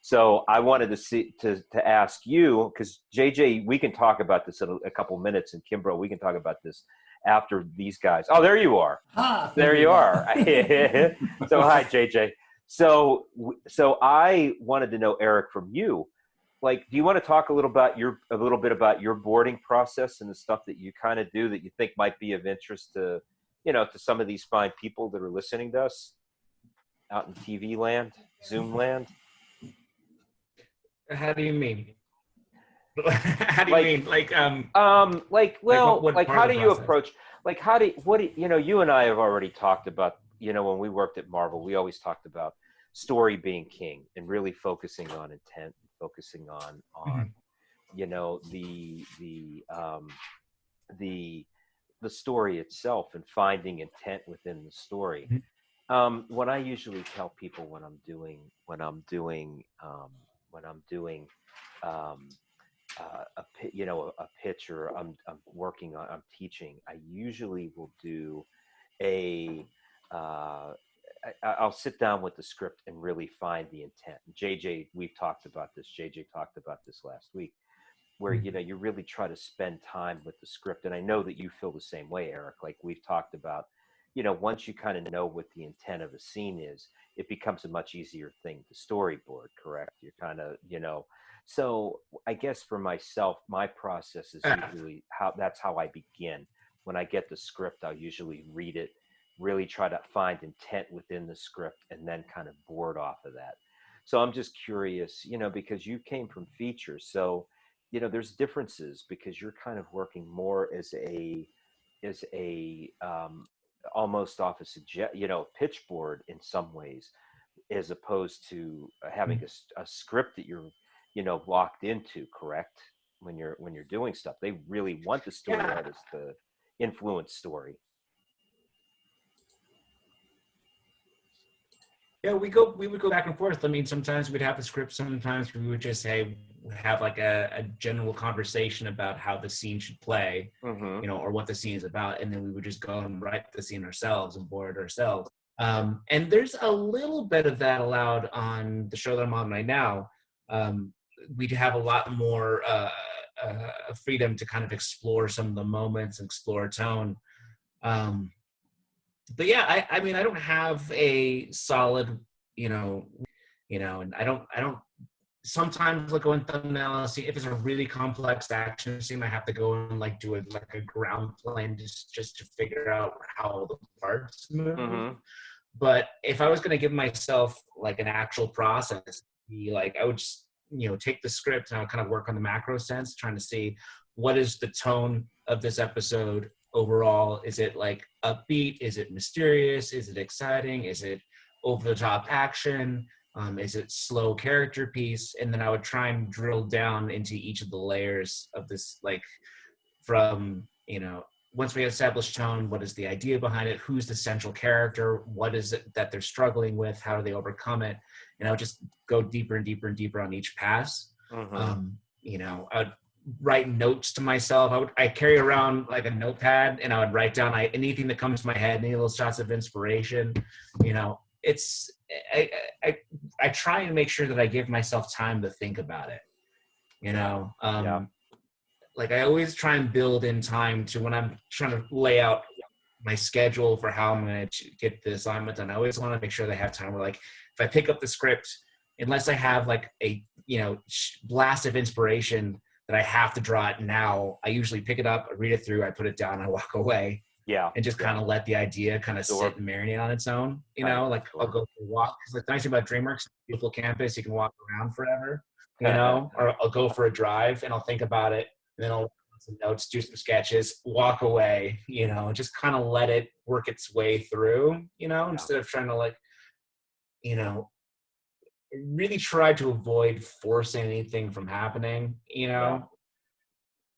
Speaker 1: So I wanted to ask you because JJ, we can talk about this in a couple minutes, and Kimbrough, we can talk about this after these guys. Oh, there you are. There you are. So hi, JJ. So I wanted to know, Eric, from you, like, do you want to talk a little bit about your boarding process and the stuff that you kind of do that you think might be of interest to, you know, to some of these fine people that are listening to us out in TV land, Zoom land?
Speaker 2: How do you mean? How do you mean?
Speaker 1: How do you approach, you know, you and I have already talked about, you know, when we worked at Marvel, we always talked about story being king and really focusing on intent, focusing on you know, the story itself and finding intent within the story. What I usually tell people when I'm doing a pitch or I'm teaching, I usually will do I'll sit down with the script and really find the intent. JJ, we've talked about this. JJ talked about this last week, where, you know, you really try to spend time with the script. And I know that you feel the same way, Eric. Like we've talked about, you know, once you kind of know what the intent of a scene is, it becomes a much easier thing to storyboard, correct? You're kind of, you know, so I guess for myself, my process is usually that's how I begin. When I get the script, I'll usually read it, really try to find intent within the script and then kind of board off of that. So I'm just curious, you know, because you came from features, so, you know, there's differences because you're kind of working more as a almost off a pitch board in some ways, as opposed to having a script that you're, you know, locked into, correct? When you're doing stuff, they really want the story artist to influence story.
Speaker 2: Yeah, we would go back and forth. I mean, sometimes we'd have the script, sometimes we would just have like a general conversation about how the scene should play, you know, or what the scene is about, and then we would just go and write the scene ourselves and board it ourselves. And there's a little bit of that allowed on the show that I'm on right now. We'd have a lot more freedom to kind of explore some of the moments and explore tone. But yeah, I mean, I don't have a solid, you know, and I don't sometimes like go in thumbnail see if it's a really complex action scene, I have to go and like do a ground plan just to figure out how the parts move. But if I was going to give myself like an actual process, like I would just, you know, take the script and I would kind of work on the macro sense, trying to see what is the tone of this episode, overall? Is it like upbeat? Is it mysterious? Is it exciting? Is it over the top action? Is it slow character piece? And then I would try and drill down into each of the layers of this, like from, you know, once we establish tone, what is the idea behind it? Who's the central character? What is it that they're struggling with? How do they overcome it? And I would just go deeper and deeper and deeper on each pass. You know, I would write notes to myself. I carry around like a notepad, and I would write down anything that comes to my head, any little shots of inspiration. You know, it's I try and make sure that I give myself time to think about it. You know, like I always try and build in time to when I'm trying to lay out my schedule for how I'm going to get the assignment done. I always want to make sure they have time where, like, if I pick up the script, unless I have like a, you know, blast of inspiration that I have to draw it now, I usually pick it up, I read it through, I put it down, I walk away. And just kind of let the idea kind of sit and marinate on its own. You know, like I'll go for a walk. Because the nice thing about Dreamworks, beautiful campus, you can walk around forever, you know, or I'll go for a drive and I'll think about it. And then I'll write some notes, do some sketches, walk away, you know, just kind of let it work its way through, you know, instead of trying to, like, you know, really try to avoid forcing anything from happening, you know.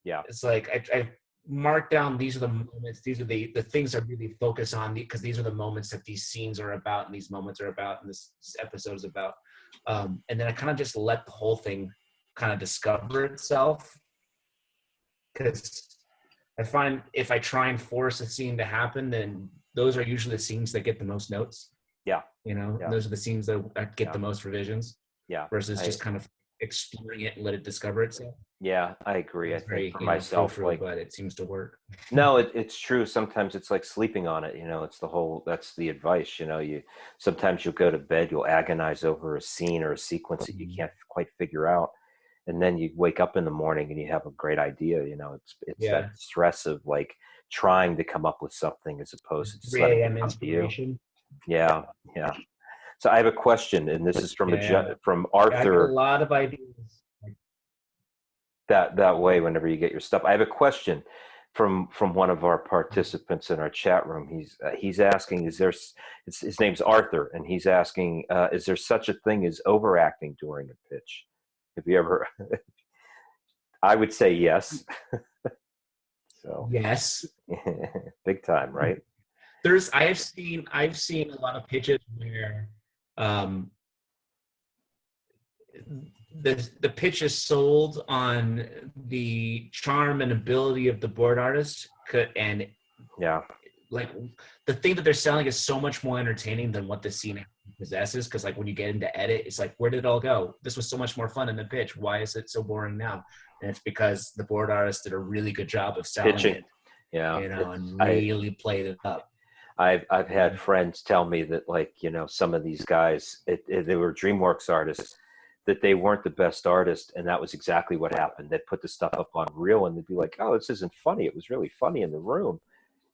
Speaker 2: It's like I mark down, these are the moments, these are the things I really focus on, because these are the moments that these scenes are about and these moments are about and this episode is about. And then I kind of just let the whole thing kind of discover itself. Because I find if I try and force a scene to happen, then those are usually the scenes that get the most notes. You know, those are the scenes that get the most revisions. Versus just kind of exploring it and let it discover itself.
Speaker 1: I agree.
Speaker 2: It's
Speaker 1: I think for myself, like,
Speaker 2: but it seems to work.
Speaker 1: No, it's true. Sometimes it's like sleeping on it. You know, it's that's the advice. You know, sometimes you'll go to bed, you'll agonize over a scene or a sequence that you can't quite figure out. And then you wake up in the morning and you have a great idea. You know, it's that stress of like trying to come up with something as opposed to just letting it come to you. So I have a question, and this is from from Arthur.
Speaker 2: I got a lot of ideas.
Speaker 1: That way, whenever you get your stuff, I have a question from one of our participants in our chat room. He's asking, his name's Arthur, and he's asking, is there such a thing as overacting during a pitch? Have you ever? I would say yes. So
Speaker 2: yes,
Speaker 1: big time, right?
Speaker 2: I've seen a lot of pitches where the pitch is sold on the charm and ability of the board artist, and like the thing that they're selling is so much more entertaining than what the scene possesses. Because like when you get into edit, it's like, where did it all go? This was so much more fun in the pitch. Why is it so boring now? And it's because the board artist did a really good job of selling it. You know, and really played it up.
Speaker 1: I've had friends tell me that, like, you know, some of these guys, they were DreamWorks artists, that they weren't the best artist, and that was exactly what happened. They'd put the stuff up on reel, and they'd be like, "Oh, this isn't funny. It was really funny in the room,"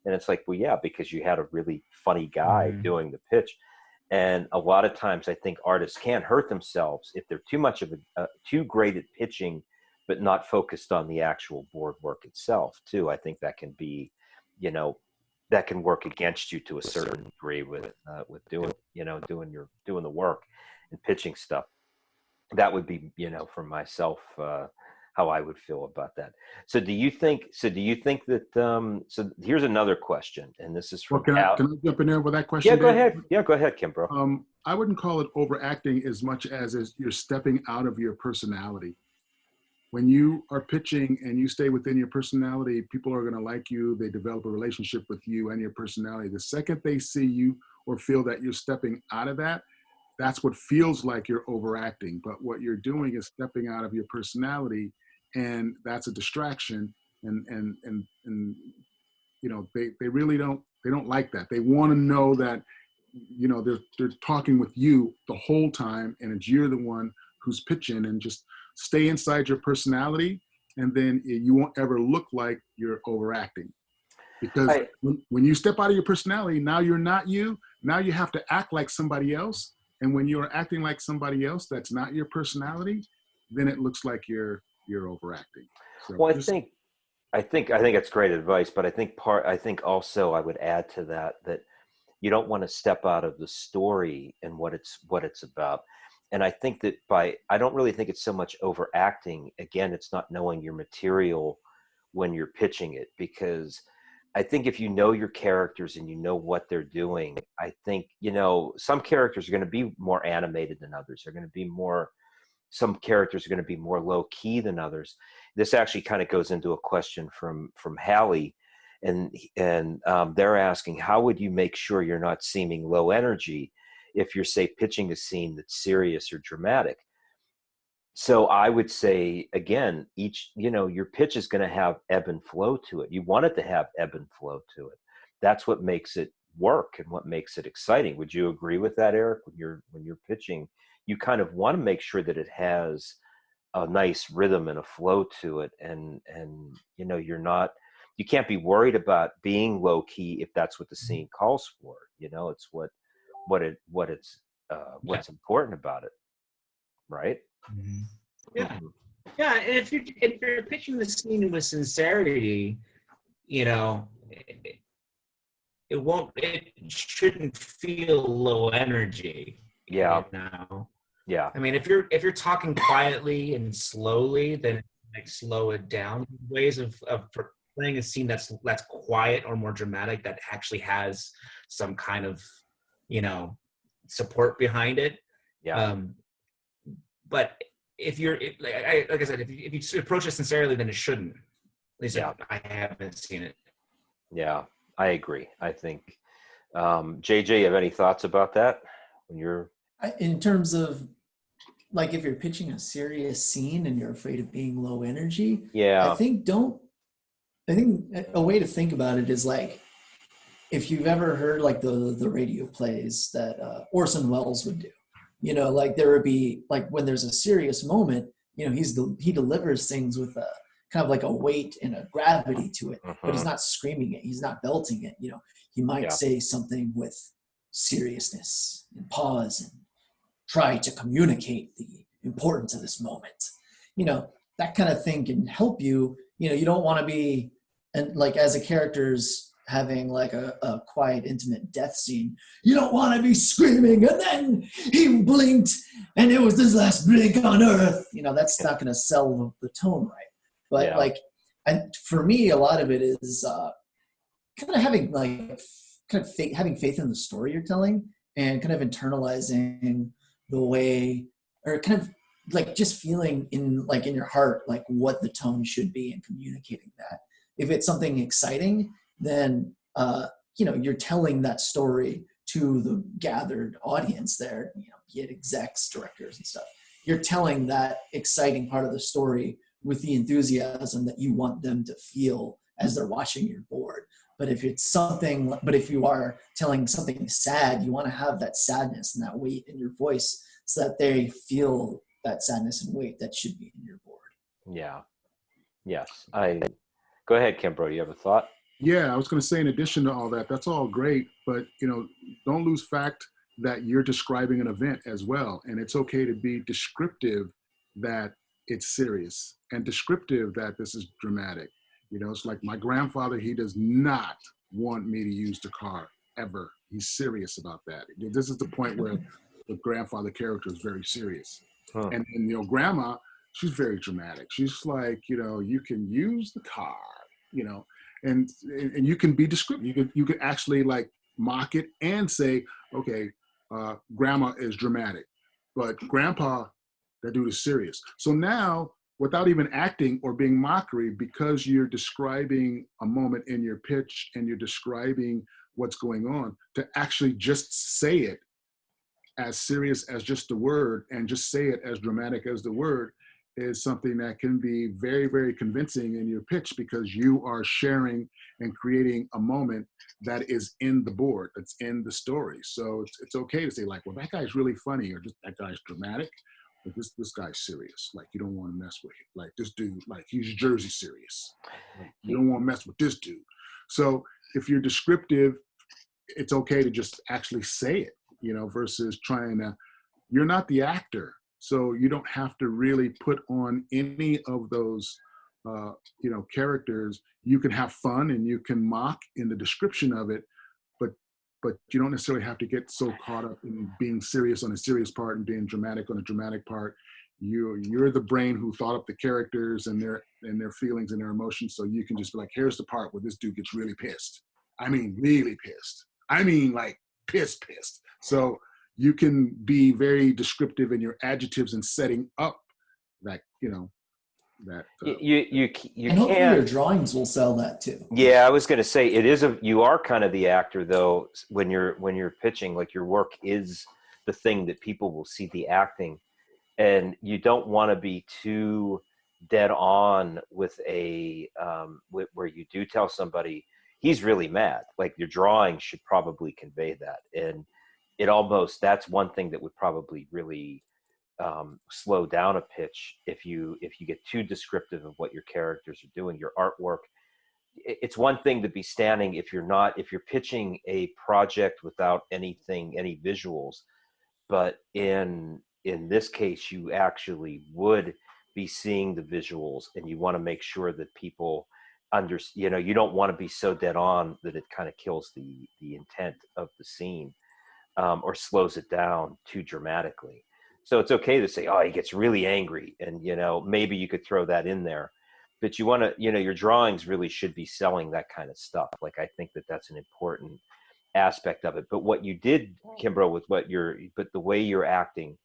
Speaker 1: and it's like, well, yeah, because you had a really funny guy doing the pitch. And a lot of times, I think artists can hurt themselves if they're too much of too great at pitching, but not focused on the actual board work itself too. I think that can be, you know, that can work against you to a certain degree with doing, you know, doing the work and pitching stuff. That would be, you know, for myself, how I would feel about that. So do you think that, so here's another question, and this is from
Speaker 3: can I jump in there with that question?
Speaker 1: Yeah, go ahead. Yeah, go ahead, Kimbrough.
Speaker 3: I wouldn't call it overacting as much as you're stepping out of your personality. When you are pitching and you stay within your personality, people are going to like you. They develop a relationship with you and your personality. The second they see you or feel that you're stepping out of that, that's what feels like you're overacting. But what you're doing is stepping out of your personality, and that's a distraction. And you know, they really don't like that. They want to know that, you know, they're talking with you the whole time, and it's you're the one who's pitching. And just stay inside your personality, and then you won't ever look like you're overacting. Because when you step out of your personality, now you're not you. Now you have to act like somebody else. And when you're acting like somebody else that's not your personality, then it looks like you're overacting. So
Speaker 1: well, I think I think it's great advice, but I think also I would add to that you don't want to step out of the story and what it's about. And I think that I don't really think it's so much overacting. Again, it's not knowing your material when you're pitching it, because I think if you know your characters and you know what they're doing, I think, some characters are going to be more animated than others. Some characters are going to be more low key than others. This actually kind of goes into a question from Hallie, and they're asking, how would you make sure you're not seeming low energy if you're, say, pitching a scene that's serious or dramatic? So I would say, again, your pitch is going to have ebb and flow to it. You want it to have ebb and flow to it. That's what makes it work and what makes it exciting. Would you agree with that, Eric? When you're pitching, you kind of want to make sure that it has a nice rhythm and a flow to it, and you can't be worried about being low key if that's what the scene calls for. It's what's important about it, right?
Speaker 2: Mm-hmm. Yeah. Yeah, and if you're pitching the scene with sincerity, it shouldn't feel low energy.
Speaker 1: Yeah. Yeah.
Speaker 2: I mean, if you're talking quietly and slowly, then slow it down. Ways of playing a scene that's quiet or more dramatic, that actually has some kind of support behind it.
Speaker 1: Yeah.
Speaker 2: But if like I said, if you approach it sincerely, then it shouldn't. At least I haven't seen it.
Speaker 1: Yeah, I agree. I think JJ, you have any thoughts about that when you're
Speaker 4: in terms of, like, if you're pitching a serious scene and you're afraid of being low energy?
Speaker 1: Yeah.
Speaker 4: I think a way to think about it is, like, if you've ever heard, like, the radio plays that Orson Welles would do, like, there would be, like, when there's a serious moment, he delivers things with a kind of like a weight and a gravity to it, but he's not screaming it, he's not belting it. He might say something with seriousness and pause and try to communicate the importance of this moment. That kind of thing can help you. You don't want to be, and like, as a character's having like a quiet, intimate death scene, you don't want to be screaming, and then he blinked and it was his last blink on earth. That's not going to sell the tone right. But for me, a lot of it is kind of having having faith in the story you're telling, and kind of internalizing the way, or kind of like just feeling in your heart, like, what the tone should be, and communicating that. If it's something exciting, then you're telling that story to the gathered audience there, be it execs, directors, and stuff. You're telling that exciting part of the story with the enthusiasm that you want them to feel as they're watching your board. But if you are telling something sad, you want to have that sadness and that weight in your voice, so that they feel that sadness and weight that should be in your board.
Speaker 1: Yeah. Yes. Go ahead, Kimbrough. You have a thought?
Speaker 3: Yeah, I was going to say, in addition to all that, that's all great, but don't lose fact that you're describing an event as well, and it's okay to be descriptive that it's serious, and descriptive that this is dramatic. It's like my grandfather, he does not want me to use the car ever. He's serious about that. This is the point where the grandfather character is very serious. And grandma, she's very dramatic. She's like, you can use the car, and you can be descriptive. You can actually, like, mock it and say, okay, grandma is dramatic, but grandpa, that dude is serious. So now, without even acting or being mockery, because you're describing a moment in your pitch and you're describing what's going on, to actually just say it as serious as just the word, and just say it as dramatic as the word, is something that can be very, very convincing in your pitch, because you are sharing and creating a moment that is in the board, that's in the story. So it's okay to say, like, well, that guy's really funny, or just that guy's dramatic, but this guy's serious. Like, you don't want to mess with him. Like, this dude, like, he's Jersey serious. Like, you don't want to mess with this dude. So if you're descriptive, it's okay to just actually say it, versus trying to, you're not the actor. So you don't have to really put on any of those characters, you can have fun and you can mock in the description of it, but you don't necessarily have to get so caught up in being serious on a serious part and being dramatic on a dramatic part. You're the brain who thought up the characters and their feelings and their emotions, so you can just be like, here's the part where this dude gets really pissed. I mean, really pissed. I mean, like pissed. So you can be very descriptive in your adjectives and setting up that, that.
Speaker 1: You
Speaker 4: and hopefully your drawings will sell that too.
Speaker 1: Yeah, I was going to say you are kind of the actor though when you're pitching. Like your work is the thing that people will see the acting, and you don't want to be too dead on with where you do tell somebody he's really mad. Like your drawing should probably convey that, and that's one thing that would probably really slow down a pitch if you get too descriptive of what your characters are doing. Your artwork, it's one thing to be standing if you're pitching a project without any visuals, but in this case you actually would be seeing the visuals, and you want to make sure that people you don't want to be so dead on that it kind of kills the intent of the scene, or slows it down too dramatically. So it's okay to say, oh, he gets really angry, and maybe you could throw that in there, but you want to, your drawings really should be selling that kind of stuff. Like I think that's an important aspect of it. But what you did, Kimbrough, with but the way you're acting,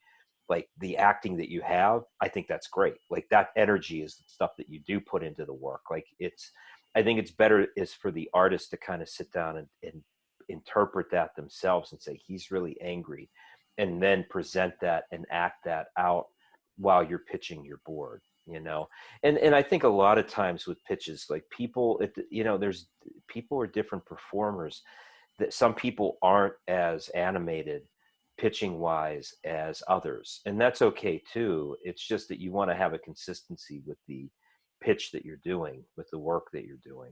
Speaker 1: like the acting that you have, I think that's great. Like that energy is the stuff that you do put into the work. Like I think it's better is for the artist to kind of sit down and interpret that themselves and say he's really angry, and then present that and act that out while you're pitching your board, and I think a lot of times with pitches, like people are different performers, that some people aren't as animated pitching wise as others, and that's okay too. It's just that you want to have a consistency with the pitch that you're doing, with the work that you're doing.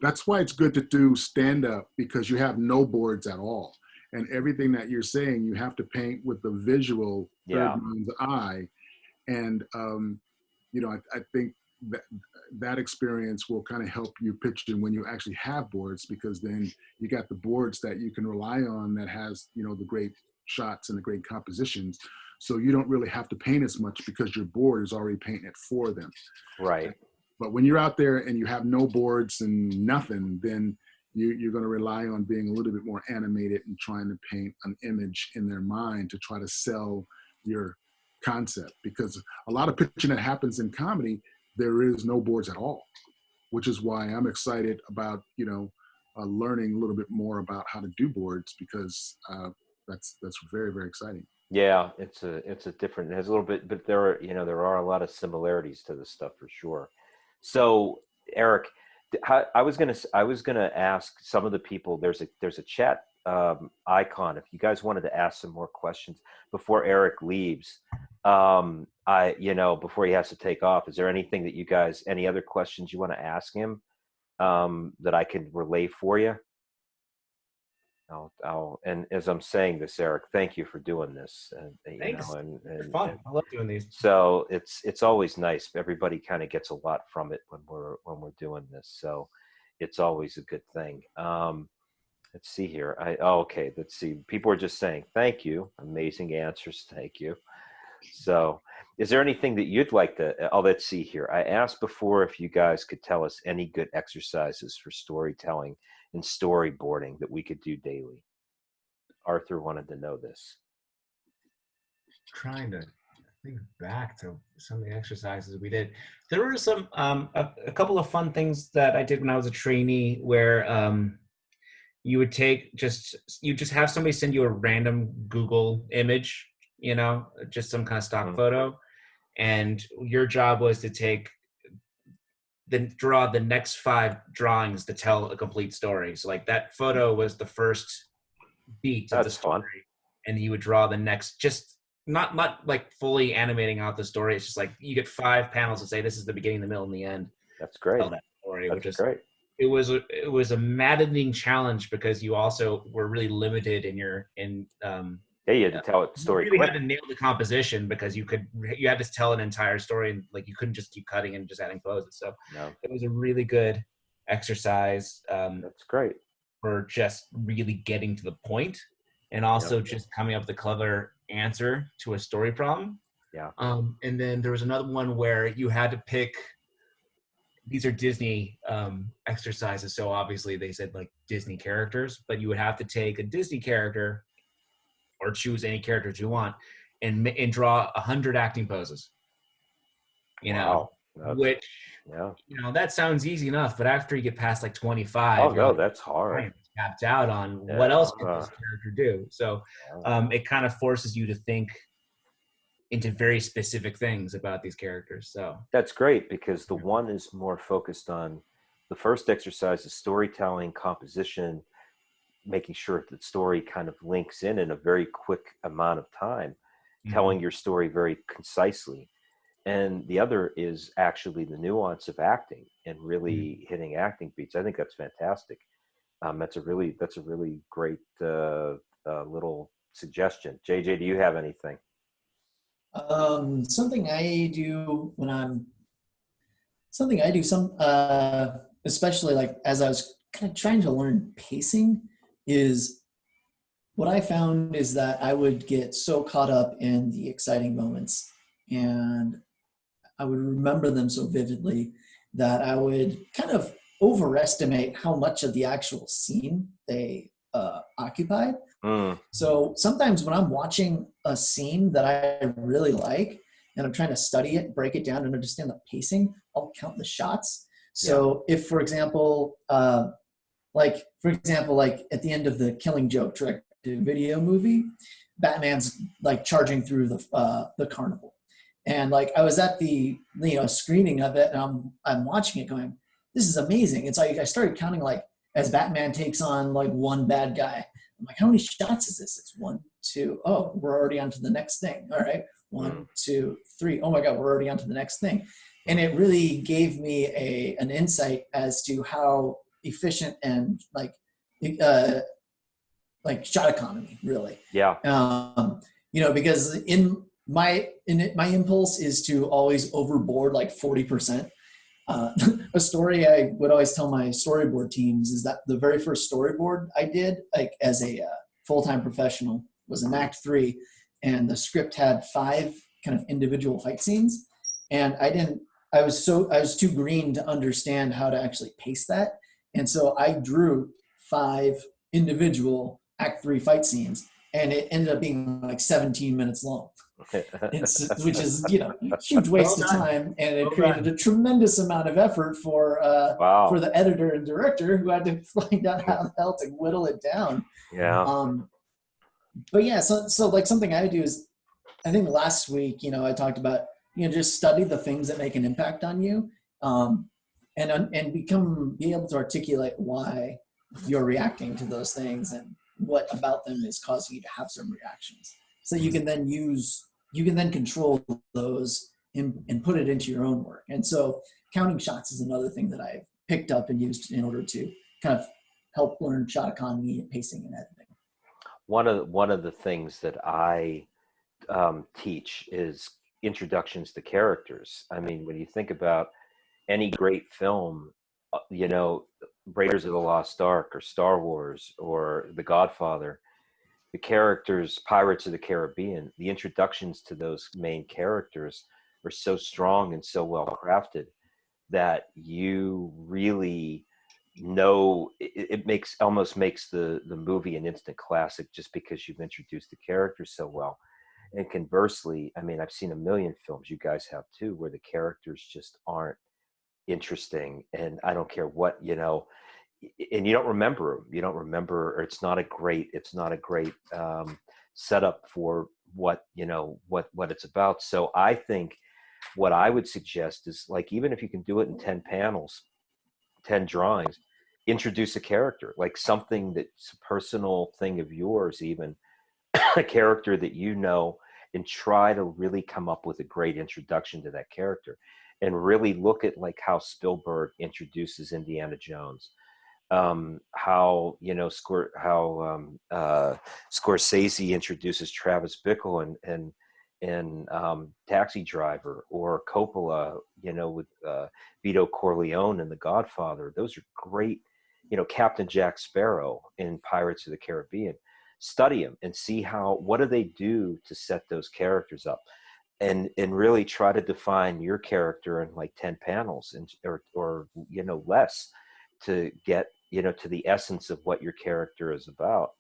Speaker 3: That's why it's good to do stand-up, because you have no boards at all. And everything that you're saying, you have to paint with the visual third mind's eye. And, I think that experience will kind of help you pitch in when you actually have boards, because then you got the boards that you can rely on that has, the great shots and the great compositions. So you don't really have to paint as much because your board is already painting it for them.
Speaker 1: Right.
Speaker 3: But when you're out there and you have no boards and nothing, then you're going to rely on being a little bit more animated and trying to paint an image in their mind to try to sell your concept. Because a lot of pitching that happens in comedy, there is no boards at all, which is why I'm excited about, learning a little bit more about how to do boards, because that's very, very exciting.
Speaker 1: Yeah, it's a different, it has a little bit, but there are a lot of similarities to this stuff for sure. So Eric, I was gonna ask some of the people. There's a chat icon. If you guys wanted to ask some more questions before Eric leaves, before he has to take off, is there anything that any other questions you want to ask him that I can relay for you? And as I'm saying this, Eric, thank you for doing this.
Speaker 2: Thanks. It's fun. I love doing these.
Speaker 1: So it's always nice. Everybody kind of gets a lot from it when we're doing this. So it's always a good thing. Let's see here. Okay. Let's see. People are just saying thank you. Amazing answers. Thank you. So is there anything that you'd like to? Let's see here. I asked before if you guys could tell us any good exercises for storytelling and storyboarding that we could do daily. Arthur wanted to know this.
Speaker 2: Trying to think back to some of the exercises we did. There were some a couple of fun things that I did when I was a trainee, where you would just have somebody send you a random Google image, just some kind of stock photo, and your job was to draw the next 5 drawings to tell a complete story. So like that photo was the first beat of the story, fun. And you would draw the next, just not like fully animating out the story. It's just like you get 5 panels to say this is the beginning, the middle, and the end.
Speaker 1: That's great.
Speaker 2: Tell that story,
Speaker 1: That's great.
Speaker 2: It was a maddening challenge, because you also were really limited in
Speaker 1: Yeah, you had to tell the
Speaker 2: You
Speaker 1: story
Speaker 2: really
Speaker 1: quick.
Speaker 2: had to nail the composition because you had to tell an entire story, and like you couldn't just keep cutting and just adding poses. So
Speaker 1: No,
Speaker 2: it was a really good exercise
Speaker 1: that's great.
Speaker 2: for just really getting to the point, and
Speaker 1: Yeah,
Speaker 2: also just coming up with a clever answer to a story problem.
Speaker 1: yeah.
Speaker 2: And then there was another one where you had to pick. These are Disney exercises, so obviously they said like Disney characters, but you would have to take a Disney character or choose any characters you want and draw 100 acting poses. You know,
Speaker 1: Wow. That's,
Speaker 2: which
Speaker 1: yeah.
Speaker 2: that sounds easy enough, but after you get past like 25,
Speaker 1: Oh
Speaker 2: you're
Speaker 1: no,
Speaker 2: like,
Speaker 1: that's
Speaker 2: I
Speaker 1: hard.
Speaker 2: am tapped out on what
Speaker 1: Yeah.
Speaker 2: else could this character do. So it kind of forces you to think into very specific things about these characters. So
Speaker 1: That's great because the one is more focused on the first exercise is storytelling, composition, making sure that the story kind of links in a very quick amount of time, telling your story very concisely. And the other is actually the nuance of acting and really hitting acting beats. I think that's fantastic. That's a really great little suggestion. JJ, do you have anything?
Speaker 4: Something I do when I'm especially like as I was kind of trying to learn pacing, is what I found is that I would get so caught up in the exciting moments and I would remember them so vividly that I would kind of overestimate how much of the actual scene they occupied.
Speaker 1: Mm,
Speaker 4: So sometimes when I'm watching a scene that I really like and I'm trying to study it, break it down and understand the pacing, I'll count the shots. So if, for example, like at the end of the Killing Joke direct-to-video movie, Batman's like charging through the carnival, and like I was at the screening of it, and I'm watching it, going, "This is amazing." It's like I started counting like as Batman takes on like one bad guy. I'm like, how many shots is this? It's 1, 2. Oh, we're already on to the next thing. All right, 1, 2, 3. Oh my God, we're already on to the next thing. And it really gave me an insight as to how efficient and like shot economy really.
Speaker 1: yeah.
Speaker 4: Because my impulse is to always overboard like 40%. A story I would always tell my storyboard teams is that the very first storyboard I did, like as a full-time professional, was in Act 3, and the script had 5 kind of individual fight scenes, and I was too green to understand how to actually pace that, and so I drew 5 individual Act 3 fight scenes, and it ended up being like 17 minutes long. Which is a huge waste of time, and it created a tremendous amount of effort for the editor and director, who had to find out how the hell to whittle it down. But yeah, so like something I do is, I think last week I talked about just study the things that make an impact on you, and be able to articulate why you're reacting to those things and what about them is causing you to have some reactions, so you can then control those and put it into your own work. And so counting shots is another thing that I've picked up and used in order to kind of help learn shot economy and pacing and editing.
Speaker 1: One of the things that I teach is introductions to characters. I mean, when you think about any great film, Raiders of the Lost Ark or Star Wars or The Godfather, the characters, Pirates of the Caribbean, the introductions to those main characters are so strong and so well crafted that you really know it almost makes the movie an instant classic just because you've introduced the characters so well. And conversely, I mean, I've seen a million films, you guys have too, where the characters just aren't interesting, and I don't care what, and you don't remember them. You don't remember, or it's not a great setup for what it's about. So I think what I would suggest is, like, even if you can do it in 10 panels, 10 drawings, introduce a character, like something that's a personal thing of yours, even a character that and try to really come up with a great introduction to that character, and really look at like how Spielberg introduces Indiana Jones. how Scorsese introduces Travis Bickle and Taxi Driver, or Coppola, with Vito Corleone and The Godfather. Those are great. Captain Jack Sparrow in Pirates of the Caribbean. Study them and see what do they do to set those characters up, and really try to define your character in like 10 panels or less, to get to the essence of what your character is about.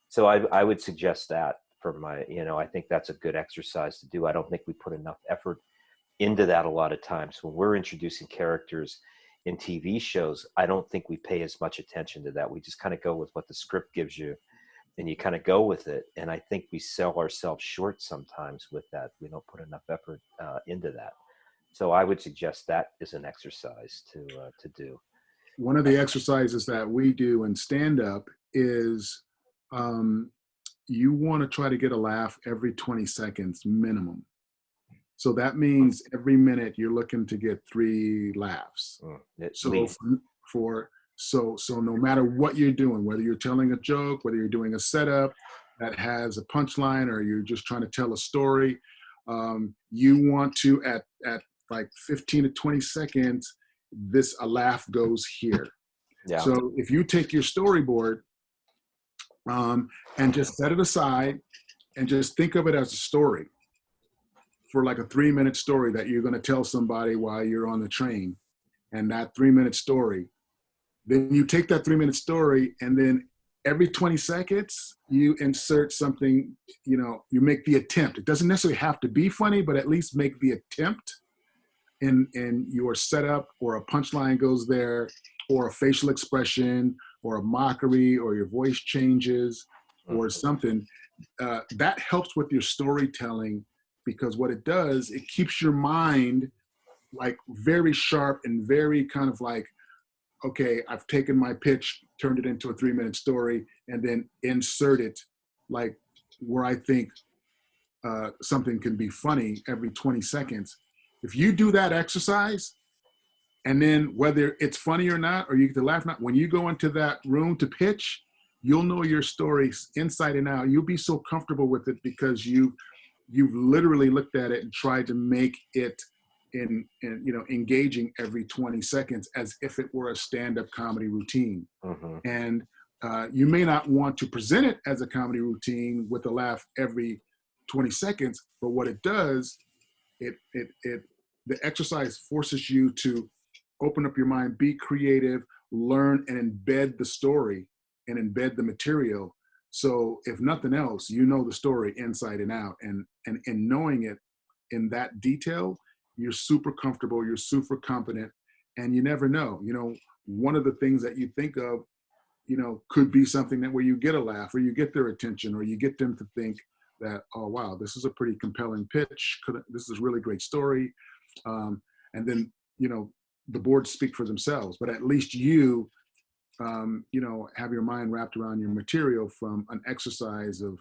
Speaker 1: So I would suggest that for my, I think that's a good exercise to do. I don't think we put enough effort into that a lot of times when we're introducing characters in TV shows. I don't think we pay as much attention to that. We just kind of go with what the script gives you, and you kind of go with it. And I think we sell ourselves short sometimes with that. We don't put enough effort into that. So I would suggest that is an exercise to do.
Speaker 3: One of the exercises that we do in stand-up is you want to try to get a laugh every 20 seconds minimum. So that means every minute you're looking to get 3 laughs. So no matter what you're doing, whether you're telling a joke, whether you're doing a setup that has a punchline, or you're just trying to tell a story, you want to at like 15 to 20 seconds, a laugh goes here. Yeah. So if you take your storyboard and just set it aside and just think of it as a story, for like a 3-minute story that you're going to tell somebody while you're on the train, and that 3-minute story, then you take that 3-minute story, and then every 20 seconds you insert something, you make the attempt. It doesn't necessarily have to be funny, but at least make the attempt in your setup, or a punchline goes there, or a facial expression, or a mockery, or your voice changes, or something. That helps with your storytelling, because what it does, it keeps your mind like very sharp and very kind of like, okay, I've taken my pitch, turned it into a 3-minute story, and then insert it like where I think something can be funny every 20 seconds. If you do that exercise, and then whether it's funny or not, or you get to laugh or not, when you go into that room to pitch, you'll know your story inside and out. You'll be so comfortable with it because you've literally looked at it and tried to make it engaging every 20 seconds, as if it were a stand-up comedy routine. Mm-hmm. And you may not want to present it as a comedy routine with a laugh every 20 seconds, but what it does, the exercise forces you to open up your mind, be creative, learn, and embed the story and embed the material. So if nothing else, the story inside and out, and in knowing it in that detail, you're super comfortable, you're super confident, and you never know. One of the things that you think of, could be something that where you get a laugh, or you get their attention, or you get them to think that, oh, wow, this is a pretty compelling pitch. This is a really great story. And then, the boards speak for themselves, but at least you have your mind wrapped around your material from an exercise of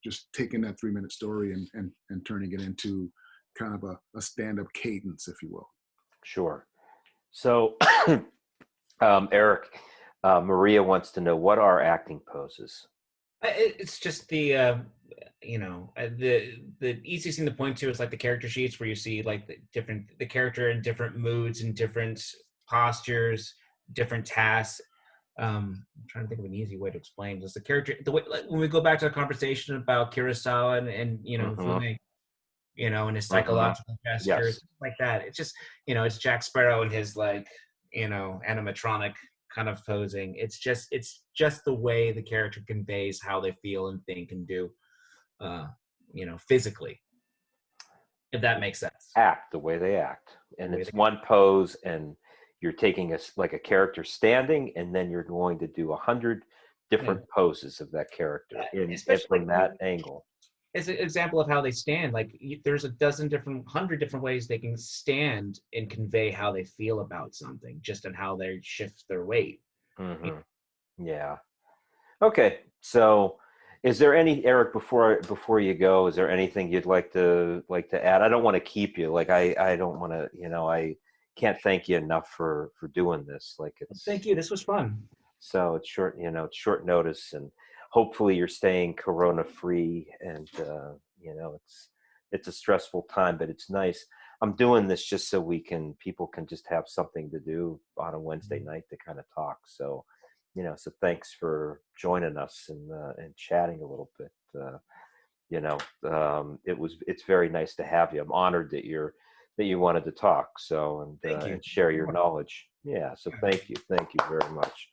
Speaker 3: just taking that 3-minute story and turning it into kind of a stand-up cadence, if you will.
Speaker 1: Sure. So, Eric, Maria wants to know, what are acting poses?
Speaker 2: It's just the easiest thing to point to is like the character sheets, where you see like the character in different moods and different postures, different tasks. I'm trying to think of an easy way to explain just the character. The way, like when we go back to a conversation about Kurosawa and Fume, and his psychological gestures, yes, like that. It's just, it's Jack Sparrow and his like, animatronic kind of posing. It's just the way the character conveys how they feel and think and do, physically, if that makes sense.
Speaker 1: Act the way they act. And it's one pose, and you're taking a character standing, and then you're going to do 100 different poses of that character from that angle.
Speaker 2: As an example of how they stand, like there's 100 different ways they can stand and convey how they feel about something, just in how they shift their weight.
Speaker 1: Mm-hmm. Yeah. Okay. So, is there Eric, before you go, is there anything you'd like to add? I don't want to keep you. Like I don't want to. I can't thank you enough for doing this. Like
Speaker 2: Thank you. This was fun.
Speaker 1: So it's short, it's short notice, and hopefully you're staying corona free. And it's a stressful time, but it's nice. I'm doing this just so people can just have something to do on a Wednesday night to kind of talk. So, so thanks for joining us and chatting a little bit. It's very nice to have you. I'm honored that you wanted to talk. So, and share your knowledge. Yeah. So thank you very much.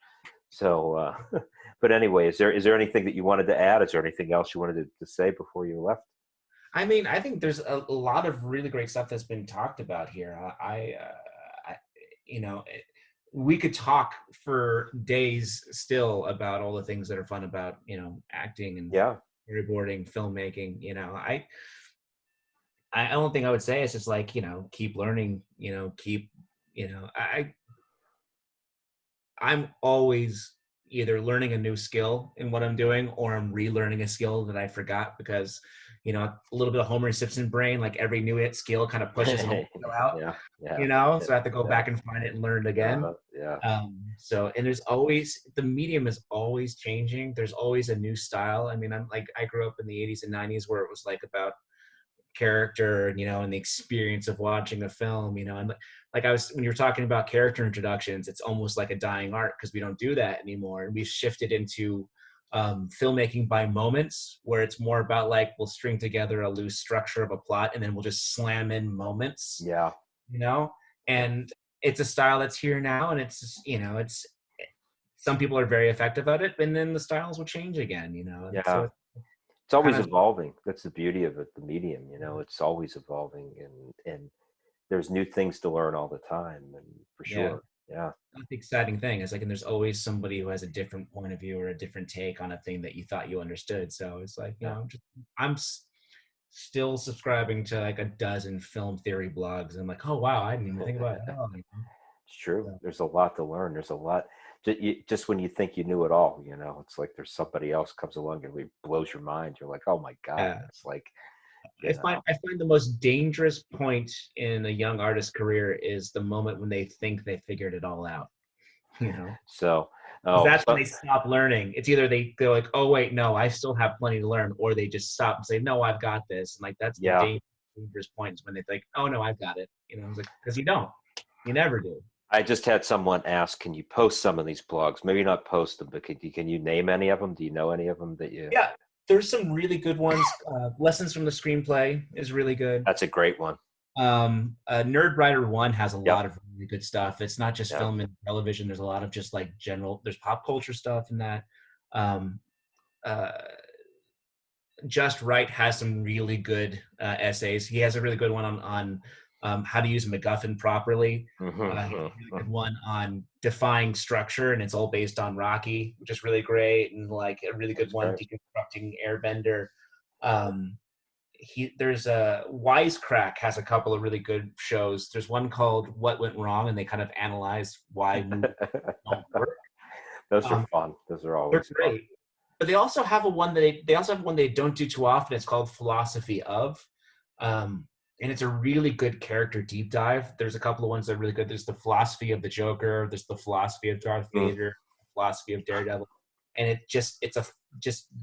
Speaker 1: So, but anyway, is there anything that you wanted to add? Is there anything else you wanted to say before you left?
Speaker 2: I mean, I think there's a lot of really great stuff that's been talked about here. We could talk for days still about all the things that are fun about, acting and storyboarding, filmmaking. I don't think I would say it's just like, keep learning, I'm always either learning a new skill in what I'm doing, or I'm relearning a skill that I forgot because, a little bit of Homer Simpson brain, like every new skill kind of pushes an old skill out, so I have to go back and find it and learn it again. And there's always, the medium is always changing. There's always a new style. I mean, I grew up in the 80s and 90s where it was like about character, and the experience of watching a film, and like when you're talking about character introductions, it's almost like a dying art because we don't do that anymore. And we've shifted into filmmaking by moments, where it's more about like, we'll string together a loose structure of a plot and then we'll just slam in moments. And it's a style that's here now, and it's some people are very effective at it, and then the styles will change again. So
Speaker 1: it's always evolving. That's the beauty of it, the medium. It's always evolving, and there's new things to learn all the time, and for sure.
Speaker 2: That's the exciting thing. Is like, and there's always somebody who has a different point of view or a different take on a thing that you thought you understood. So it's like, I'm still subscribing to like a dozen film theory blogs. I'm like, oh wow, I didn't even think about it.
Speaker 1: It's true. There's a lot to learn. There's a lot. Just when you think you knew it all, it's like there's somebody else comes along and really blows your mind. You're like, oh my God. It's like,
Speaker 2: I find the most dangerous point in a young artist's career is the moment when they think they figured it all out.
Speaker 1: So
Speaker 2: that's when they stop learning. It's either they're like, oh wait, no, I still have plenty to learn, or they just stop and say, no, I've got this. And like, that's the dangerous point, is when they think, oh no, I've got it. It's like, because you don't. You never do.
Speaker 1: I just had someone ask, can you post some of these blogs? Maybe not post them, but can you name any of them? Do you know any of them that you?
Speaker 2: Yeah, there's some really good ones. Lessons from the Screenplay is really good.
Speaker 1: That's a great one.
Speaker 2: Nerd Writer 1 has a lot of really good stuff. It's not just film and television. There's a lot of just like there's pop culture stuff in that. Just Right has some really good essays. He has a really good one on how to use a MacGuffin properly. He has a really good one on defying structure, and it's all based on Rocky, which is really great, and like a really good one deconstructing Airbender. There's a Wisecrack has a couple of really good shows. There's one called What Went Wrong, and they kind of analyze why movies don't work.
Speaker 1: Those are fun. Those are always
Speaker 2: great. Fun. But they also have one they don't do too often. It's called Philosophy of. And it's a really good character deep dive. There's a couple of ones that are really good. There's the philosophy of the Joker. There's the philosophy of Darth Vader. Philosophy of Daredevil. And it's a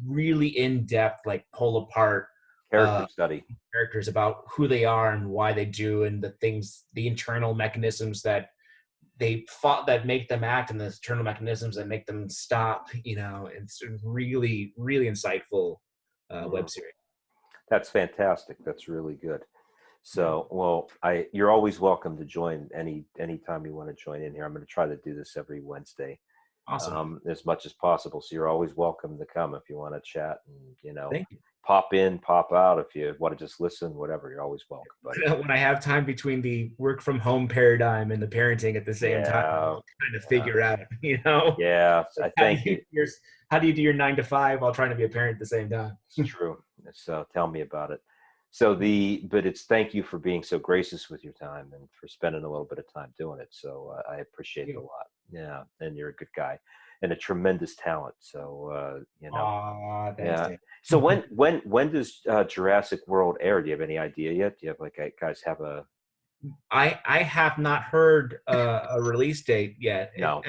Speaker 2: really in-depth, like pull apart
Speaker 1: character study.
Speaker 2: Characters about who they are and why they do, and the internal mechanisms that they fought that make them act, and the internal mechanisms that make them stop. It's a really, really insightful web series.
Speaker 1: That's fantastic. That's really good. So, well, you're always welcome to join anytime you want to join in here. I'm going to try to do this every Wednesday, as much as possible. So you're always welcome to come if you want to chat, and
Speaker 2: Thank you.
Speaker 1: Pop in, pop out. If you want to just listen, whatever, you're always welcome. Buddy.
Speaker 2: When I have time between the work from home paradigm and the parenting at the same time, I'm trying to figure out,
Speaker 1: Yeah, I think.
Speaker 2: How do you do your 9 to 5 while trying to be a parent at the same time?
Speaker 1: It's true. So tell me about it. So thank you for being so gracious with your time and for spending a little bit of time doing it. So I appreciate it a lot. Yeah. And you're a good guy and a tremendous talent. So,
Speaker 2: thanks,
Speaker 1: So when does Jurassic World air? Do you have any idea yet? Do you have guys have a?
Speaker 2: I have not heard a release date yet.
Speaker 1: No.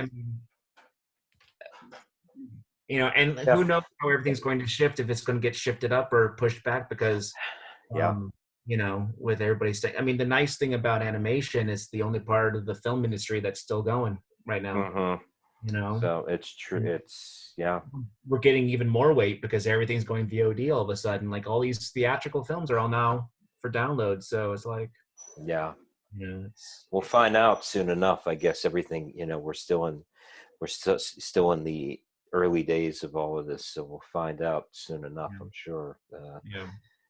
Speaker 2: You know, and who knows how everything's going to shift, if it's going to get shifted up or pushed back, because you know, with everybody staying. I mean, the nice thing about animation is the only part of the film industry that's still going right now. You know,
Speaker 1: so it's true. It's
Speaker 2: we're getting even more weight because everything's going VOD all of a sudden. Like all these theatrical films are all now for download. So it's like,
Speaker 1: we'll find out soon enough. I guess everything. You know, we're still in the early days of all of this, so we'll find out soon enough. I'm sure.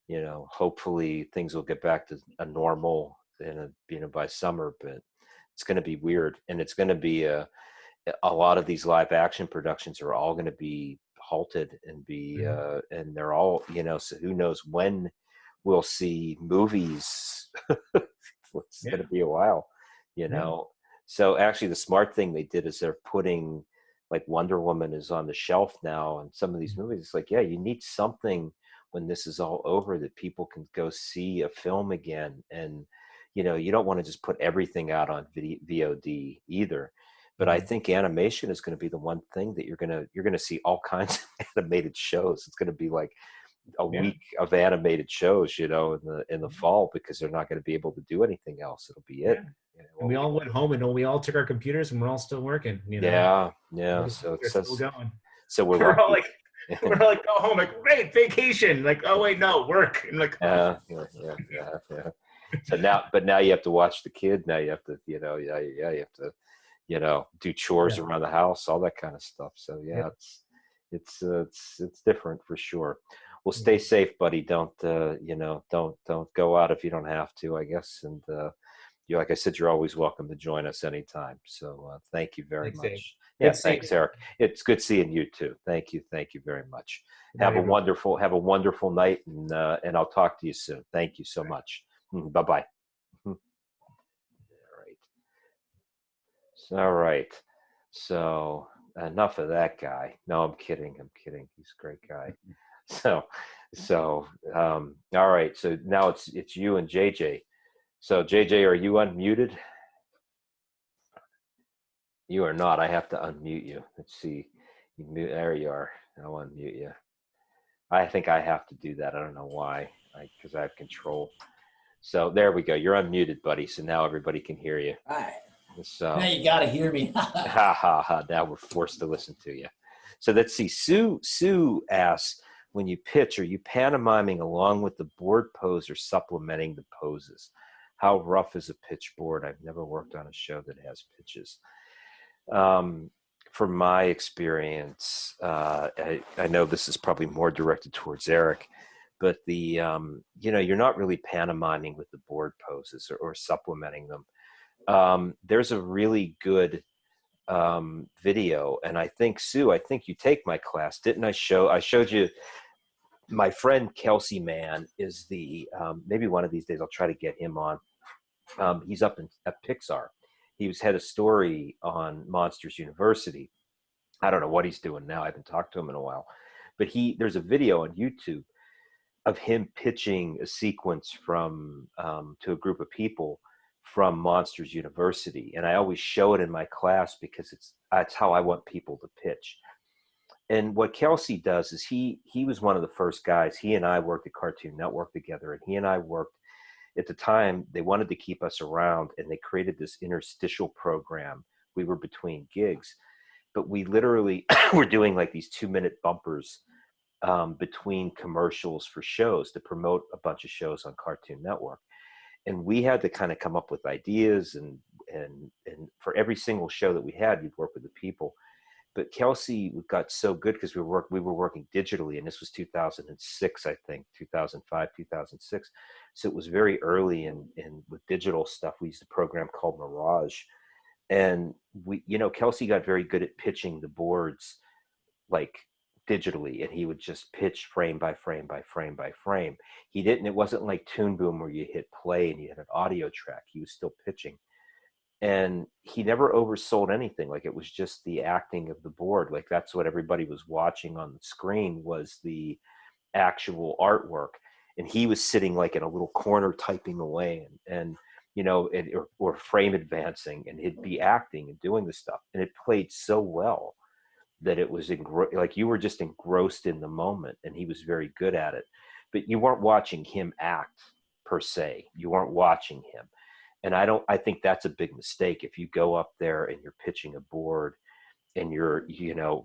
Speaker 1: You know, hopefully things will get back to a normal, by summer. But it's going to be weird, and it's going to be a lot of these live action productions are all going to be halted and be and they're all, so who knows when we'll see movies. It's going to be a while, So actually the smart thing they did is they're putting, like, Wonder Woman is on the shelf now, and some of these movies, it's like, you need something when this is all over that people can go see a film again. And you don't want to just put everything out on VOD either. But I think animation is going to be the one thing that you're going to see all kinds of animated shows. It's going to be like a week of animated shows, in the fall, because they're not going to be able to do anything else. It'll be it.
Speaker 2: And we all went home, and we all took our computers, and we're all still working.
Speaker 1: So it says,
Speaker 2: still going.
Speaker 1: So
Speaker 2: we're all like, we're like, go home, like, great vacation. Like, oh wait, no, work. And like,
Speaker 1: So now you have to watch the kid. Now you have to, you have to, do chores around the house, all that kind of stuff. So it's different for sure. Well, stay safe, buddy. Don't go out if you don't have to, I guess. And like I said, you're always welcome to join us anytime. So thank you very much. Thanks, Eric. It's good seeing you too. Thank you very much. Have a wonderful night, and I'll talk to you soon. Thank you so much. Bye-bye. All right. So enough of that guy. No, I'm kidding. He's a great guy. So all right. So now it's you and JJ. So JJ, are you unmuted? You are not. I have to unmute you. Let's see. There you are. I'll unmute you. I think I have to do that. I don't know why. Because I have control. So there we go. You're unmuted, buddy. So now everybody can hear you.
Speaker 4: All right.
Speaker 1: So
Speaker 4: now you gotta hear me.
Speaker 1: Ha ha ha! Now we're forced to listen to you. So let's see. Sue asks, when you pitch, are you pantomiming along with the board pose or supplementing the poses? How rough is a pitch board? I've never worked on a show that has pitches. From my experience, I know this is probably more directed towards Eric, but you're not really pantomiming with the board poses or supplementing them. There's a really good video, and I think, Sue, you take my class, didn't I? I showed you. My friend Kelsey Mann is maybe one of these days I'll try to get him on. He's up at Pixar. He was head of story on Monsters University. I don't know what he's doing now. I haven't talked to him in a while, but there's a video on YouTube of him pitching a sequence from to a group of people from Monsters University. And I always show it in my class because that's how I want people to pitch. And what Kelsey does is he was one of the first guys. He and I worked at Cartoon Network together, and he and I worked at the time. They wanted to keep us around, and they created this interstitial program. We were between gigs, but we literally were doing like these 2-minute bumpers between commercials for shows to promote a bunch of shows on Cartoon Network. And we had to kind of come up with ideas, and for every single show that we had, we'd work with the people. But Kelsey got so good because we were working digitally, and this was 2006, I think, 2005, 2006. So it was very early in with digital stuff. We used a program called Mirage, and Kelsey got very good at pitching the boards like digitally, and he would just pitch frame by frame by frame by frame. It wasn't like Toon Boom where you hit play and you had an audio track. He was still pitching. And he never oversold anything. Like, it was just the acting of the board. Like, that's what everybody was watching on the screen, was the actual artwork. And he was sitting like in a little corner typing away or frame advancing, and he'd be acting and doing the stuff. And it played so well that it was like you were just engrossed in the moment, and he was very good at it, but you weren't watching him act per se. You weren't watching him. And I think that's a big mistake. If you go up there and you're pitching a board and you're,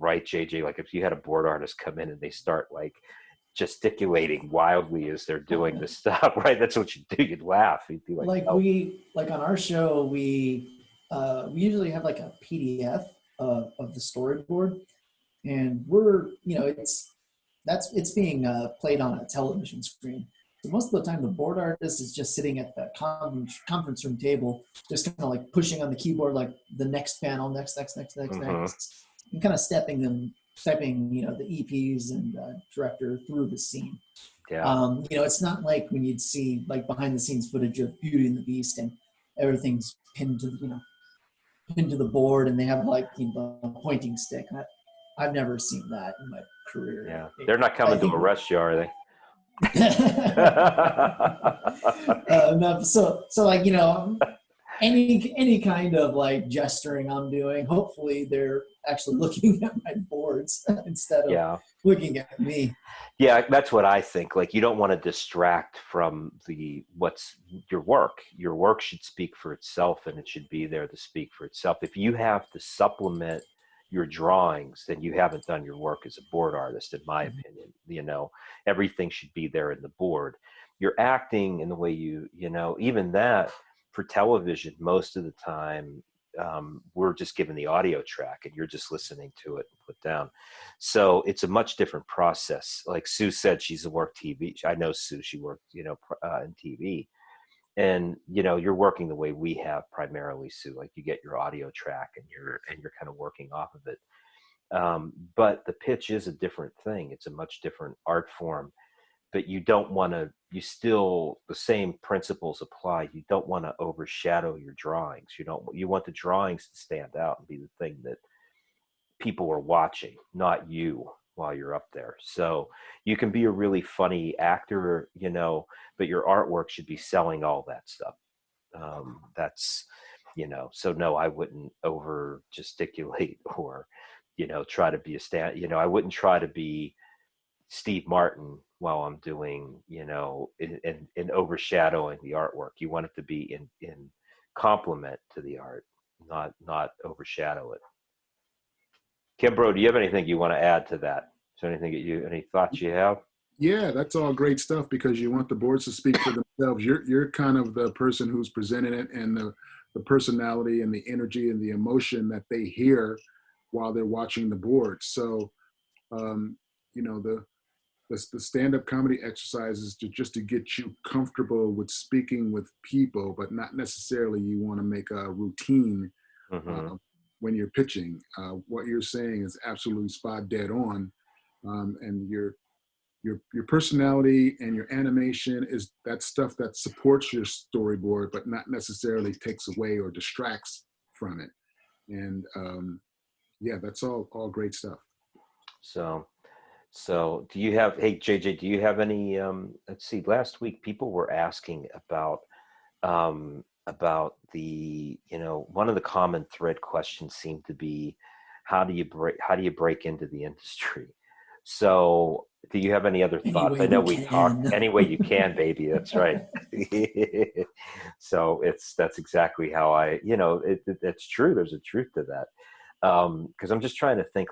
Speaker 1: right, JJ, like if you had a board artist come in and they start like gesticulating wildly as they're doing the stuff, right? That's what you do. You'd laugh. You'd be like, oh.
Speaker 4: Like on our show, we usually have like a PDF of the storyboard, and we're, it's being played on a television screen. So most of the time, the board artist is just sitting at the conference room table, just kind of like pushing on the keyboard, like the next panel, next, and kind of stepping the EPs and director through the scene.
Speaker 1: Yeah.
Speaker 4: It's not like when you'd see like behind the scenes footage of Beauty and the Beast and everything's pinned to the board and they have like a pointing stick. I've never seen that in my career.
Speaker 1: Yeah, they're not coming to arrest you, are they?
Speaker 4: No, so like any kind of like gesturing I'm doing, hopefully they're actually looking at my boards instead of looking at me.
Speaker 1: Yeah, that's what I think. Like, you don't want to distract from what's your work. Your work should speak for itself, and it should be there to speak for itself. If you have to supplement your drawings, then you haven't done your work as a board artist, in my opinion. Everything should be there in the board. You're acting in the way even that for television, most of the time, we're just given the audio track and you're just listening to it and put down. So it's a much different process. Like Sue said, she's worked TV. I know Sue, she worked, in TV. And, you're working the way we have primarily, Sue. Like, you get your audio track and you're kind of working off of it. But the pitch is a different thing. It's a much different art form. But you don't want to, the same principles apply. You don't want to overshadow your drawings. You want the drawings to stand out and be the thing that people are watching, not you while you're up there. So you can be a really funny actor, but your artwork should be selling all that stuff. So no, I wouldn't over gesticulate or, try to be I wouldn't try to be Steve Martin while I'm doing, in overshadowing the artwork. You want it to be in complement to the art, not overshadow it. Kimbrough, do you have anything you want to add to that? Is there anything any thoughts you have?
Speaker 3: Yeah, that's all great stuff because you want the boards to speak for themselves. You're kind of the person who's presenting it, and the personality and the energy and the emotion that they hear while they're watching the board. So, the stand-up comedy exercises just to get you comfortable with speaking with people, but not necessarily you want to make a routine when you're pitching. What you're saying is absolutely spot dead on, and your personality and your animation is that stuff that supports your storyboard, but not necessarily takes away or distracts from it. And that's all great stuff.
Speaker 1: So do you have, hey, JJ, do you have any, let's see, last week people were asking about the, one of the common thread questions seemed to be, how do you break into the industry? So do you have any other thoughts? I know we talked any way you can, baby. That's right. So that's exactly how that's true. There's a truth to that. Cause I'm just trying to think,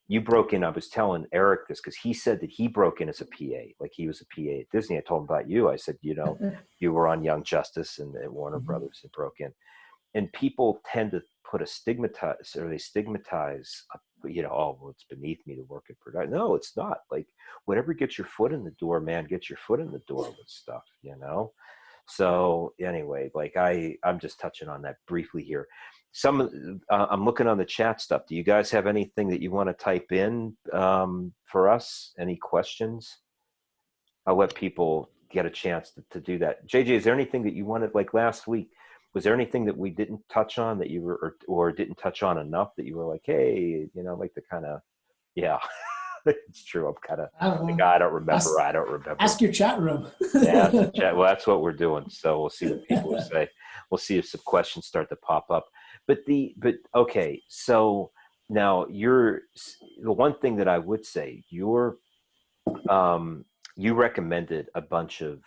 Speaker 1: you broke in. I was telling Eric this because he said that he broke in as a PA, like he was a PA at Disney. I told him about you. I said, you were on Young Justice and Warner Brothers and broke in. And people tend to stigmatize, oh, well, it's beneath me to work in production. No, it's not. Like, whatever gets your foot in the door, man, get your foot in the door with stuff, So anyway, I'm just touching on that briefly here. I'm looking on the chat stuff. Do you guys have anything that you want to type in for us? Any questions? I'll let people get a chance to do that. JJ, is there anything that you wanted, like last week? Was there anything that we didn't touch on that you were, or didn't touch on enough that you were like, hey, like the kind of, yeah, it's true. I'm kind of the guy. I don't remember.
Speaker 4: Ask your chat room.
Speaker 1: Yeah, chat. Well, that's what we're doing. So we'll see what people say. We'll see if some questions start to pop up. but okay, so now the one thing that I would say, you recommended a bunch of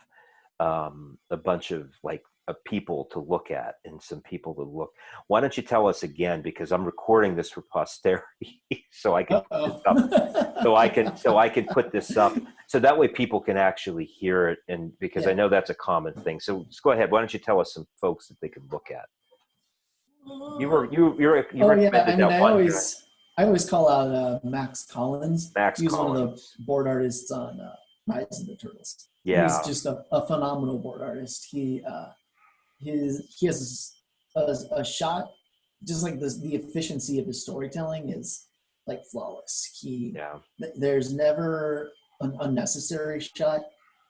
Speaker 1: like people to look at and some people to look. Why don't you tell us again, because I'm recording this for posterity, so I can put this up, so I can put this up, so that way people can actually hear it, and because I know that's a common thing. So just go ahead. Why don't you tell us some folks that they can look at? You recommended that one guy.
Speaker 4: I always call out Max Collins.
Speaker 1: Max
Speaker 4: He's
Speaker 1: Collins.
Speaker 4: one of the board artists on Rise of the Turtles.
Speaker 1: Yeah.
Speaker 4: He's just a phenomenal board artist. He has a shot, just like the efficiency of his storytelling is like flawless. There's never an unnecessary shot.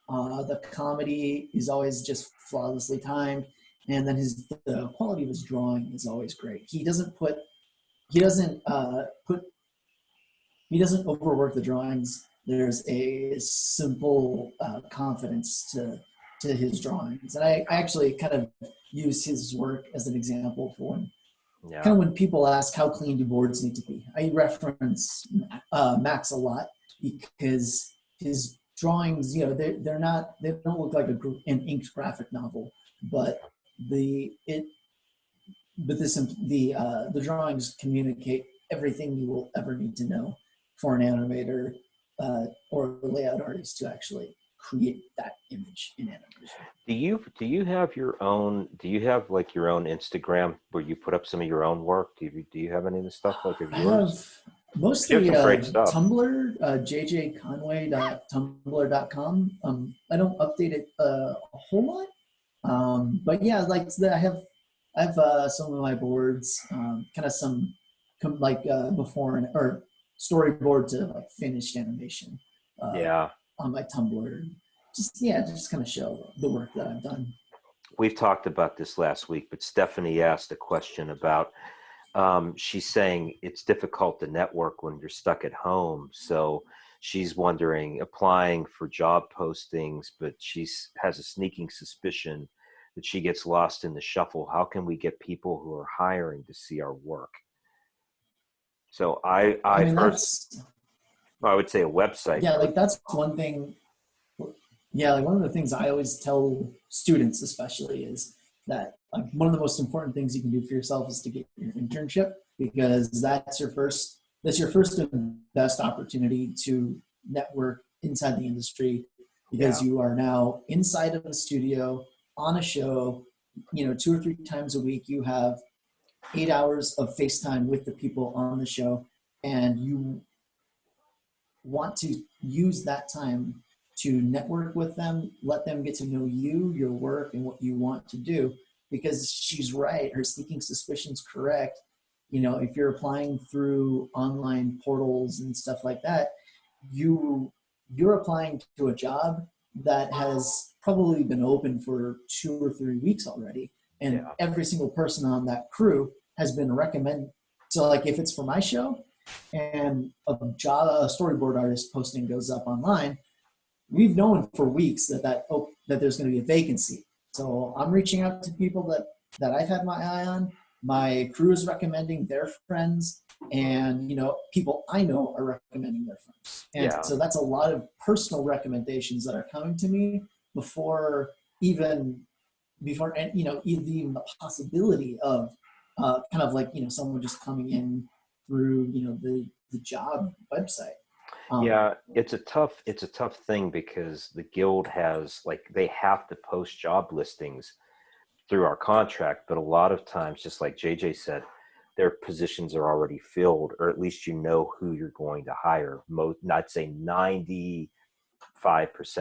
Speaker 4: The comedy is always just flawlessly timed, and then the quality of his drawing is always great. He doesn't overwork the drawings. There's a simple confidence to his drawings, and I actually kind of use his work as an example for when people ask how clean do boards need to be. I reference Max a lot because his drawings, they don't look like an inked graphic novel, but the drawings communicate everything you will ever need to know for an animator or a layout artist to actually create that image in animation.
Speaker 1: Do you have your own? Do you have like your own Instagram where you put up some of your own work? Do you have any of the stuff like of yours?
Speaker 4: I have mostly
Speaker 1: Stuff.
Speaker 4: Tumblr, jjconway.tumblr.com. I don't update it a whole lot, but yeah, like I have some of my boards, kind of some before or storyboard to like finished animation. On my Tumblr, just kind of show the work that I've done.
Speaker 1: We've talked about this last week, but Stephanie asked a question about. She's saying it's difficult to network when you're stuck at home, so she's wondering applying for job postings, but she has a sneaking suspicion that she gets lost in the shuffle. How can we get people who are hiring to see our work? So I would say a website.
Speaker 4: Yeah, like that's one thing. Yeah, like one of the things I always tell students, especially, is that like one of the most important things you can do for yourself is to get your internship, because that's your first and best opportunity to network inside the industry, because you are now inside of the studio on a show. 2 or 3 times a week you have 8 hours of FaceTime with the people on the show, and you want to use that time to network with them, let them get to know you, your work, and what you want to do. Because she's right, her sneaking suspicion's correct. If you're applying through online portals and stuff like that, you're applying to a job that has probably been open for 2 or 3 weeks already, and every single person on that crew has been recommended. So like if it's for my show and a storyboard artist posting goes up online, we've known for weeks that there's going to be a vacancy. So I'm reaching out to people that I've had my eye on. My crew is recommending their friends, and people I know are recommending their friends. And so that's a lot of personal recommendations that are coming to me before even the possibility of kind of like someone just coming in through the job website.
Speaker 1: It's a tough thing, because the guild has they have to post job listings through our contract, but a lot of times, just like JJ said, their positions are already filled, or at least who you're going to hire. I'd say 95%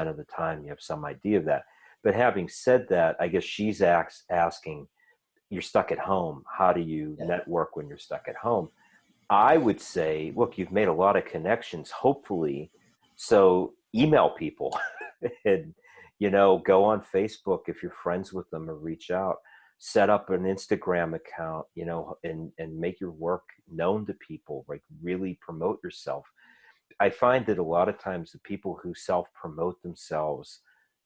Speaker 1: of the time you have some idea of that. But having said that, I guess she's asking, you're stuck at home. How do you network when you're stuck at home? I would say, look, you've made a lot of connections, hopefully. So email people and, go on Facebook if you're friends with them, or reach out, set up an Instagram account, and make your work known to people, like really promote yourself. I find that a lot of times the people who self-promote themselves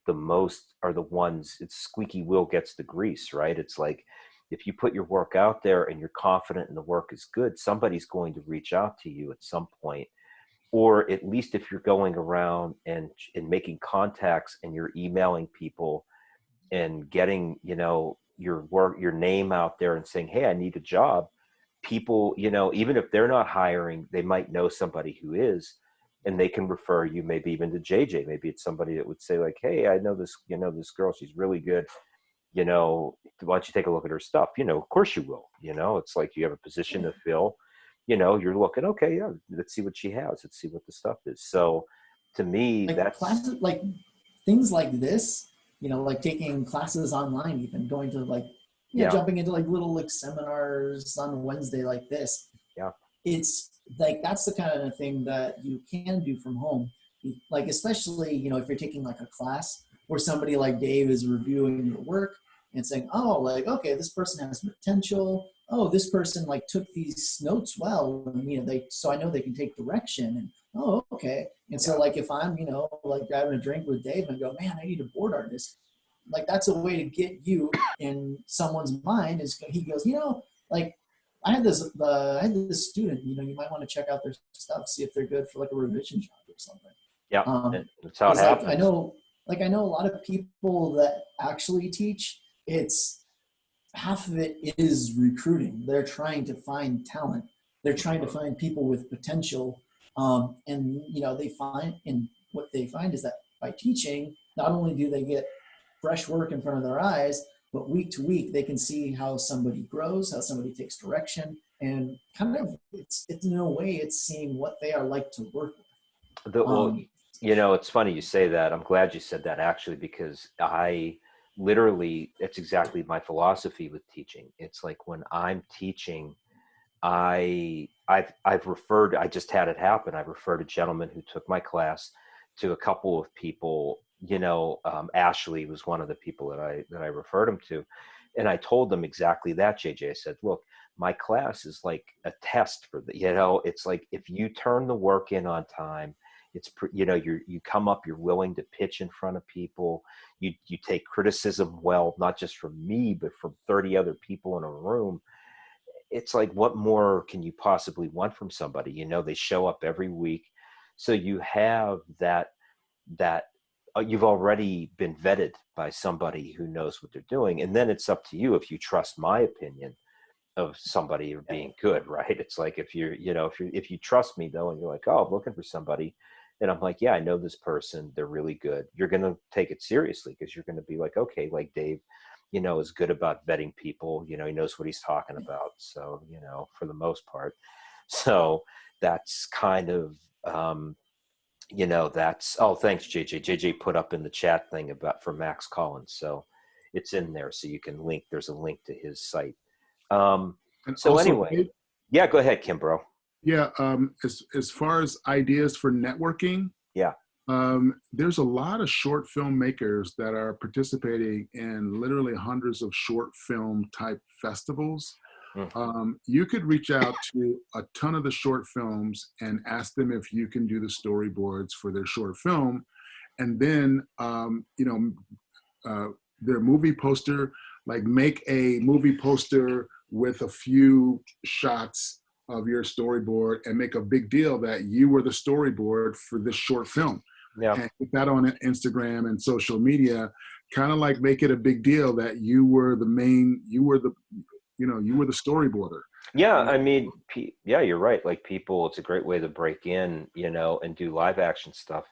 Speaker 1: the most are the ones, it's squeaky wheel gets the grease, right? It's like, if you put your work out there and you're confident and the work is good, somebody's going to reach out to you at some point. Or at least if you're going around and making contacts and you're emailing people and getting, you know, your work, your name out there and saying, hey, I need a job. People, you know, even if they're not hiring, they might know somebody who is, and they can refer you maybe even to JJ. Maybe it's somebody that would say like, hey, I know this, you know, this girl, she's really good. You know, why don't you take a look at her stuff? You know, of course you will. You know, it's like you have a position to fill. You know, you're looking, okay, yeah, let's see what she has. Let's see what the stuff is. So to me,
Speaker 4: like
Speaker 1: that's
Speaker 4: classes, like things like this, you know, like taking classes online, even going to like, you know,
Speaker 1: yeah,
Speaker 4: jumping into like little like seminars on Wednesday like this.
Speaker 1: yeah,
Speaker 4: It's like, that's the kind of thing that you can do from home. Like, especially, you know, if you're taking like a class where somebody like Dave is reviewing your work and saying, oh, like, okay, this person has potential. Oh, this person like took these notes well, and, you know, so I know they can take direction, and oh, okay. And so like, if I'm, you know, like having a drink with Dave and go, man, I need a board artist. Like, that's a way to get you in someone's mind, is he goes, you know, like, I had this student, you know, you might want to check out their stuff, see if they're good for like a revision job or something.
Speaker 1: yeah. That's how it happens.
Speaker 4: I know a lot of people that actually teach, it's half of it is recruiting. They're trying to find talent. They're trying to find people with potential. And, you know, what they find is that by teaching, not only do they get fresh work in front of their eyes, but week to week, they can see how somebody grows, how somebody takes direction, and kind of, it's in a way, it's seeing what they are like to work with.
Speaker 1: Well, you know, it's funny you say that. I'm glad you said that, actually, because I literally, that's exactly my philosophy with teaching. It's like when I'm teaching, I've referred, I just had it happen. I referred a gentleman who took my class to a couple of people. You know, Ashley was one of the people that I referred him to, and I told them exactly that. JJ, I said, look, my class is like a test for the, you know, it's like if you turn the work in on time, it's you know, you come up, you're willing to pitch in front of people, you take criticism well, not just from me but from 30 other people in a room. It's like, what more can you possibly want from somebody? You know, they show up every week, so you have that you've already been vetted by somebody who knows what they're doing, and then it's up to you if you trust my opinion of somebody being good, right? It's like, if you're, you know, if you trust me though, and you're like, oh, I'm looking for somebody, and I'm like, yeah, I know this person, they're really good, you're gonna take it seriously, because you're gonna be like, okay, like Dave, you know, is good about vetting people, you know, he knows what he's talking about, so, you know, for the most part. So that's kind of you know, that's, oh, thanks, JJ. JJ put up in the chat thing about, for Max Collins, so it's in there, so you can link, there's a link to his site.
Speaker 3: And
Speaker 1: So
Speaker 3: also,
Speaker 1: anyway,
Speaker 3: Dave,
Speaker 1: yeah, go ahead, Kimbrough.
Speaker 3: yeah, as far as ideas for networking,
Speaker 1: Yeah.
Speaker 3: There's a lot of short filmmakers that are participating in literally hundreds of short film type festivals. You could reach out to a ton of the short films and ask them if you can do the storyboards for their short film, and then you know, their movie poster, like make a movie poster with a few shots of your storyboard and make a big deal that you were the storyboard for this short film.
Speaker 1: Yeah.
Speaker 3: And put that on Instagram and social media, kind of like make it a big deal that you were the main, you were the storyboarder.
Speaker 1: Yeah, I mean, yeah, you're right. Like, people, it's a great way to break in, you know, and do live action stuff.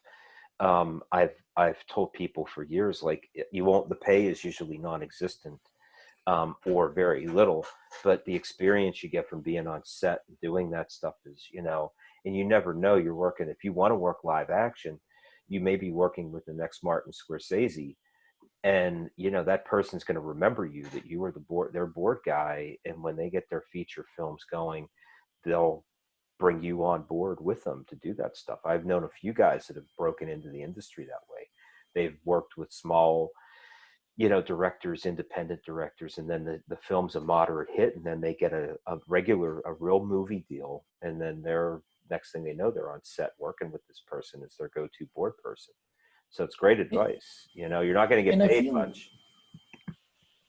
Speaker 1: I've told people for years, like, the pay is usually non-existent, or very little, but the experience you get from being on set and doing that stuff is, you know, and you never know, you're working, if you want to work live action, you may be working with the next Martin Scorsese, and, you know, that person's going to remember you, that you were their board guy, and when they get their feature films going, they'll bring you on board with them to do that stuff. I've known a few guys that have broken into the industry that way. They've worked with small, you know, directors, independent directors, and then the film's a moderate hit, and then they get a real movie deal, and then next thing they know, they're on set working with this person as their go-to board person. So it's great advice. You know, you're not going to get paid much.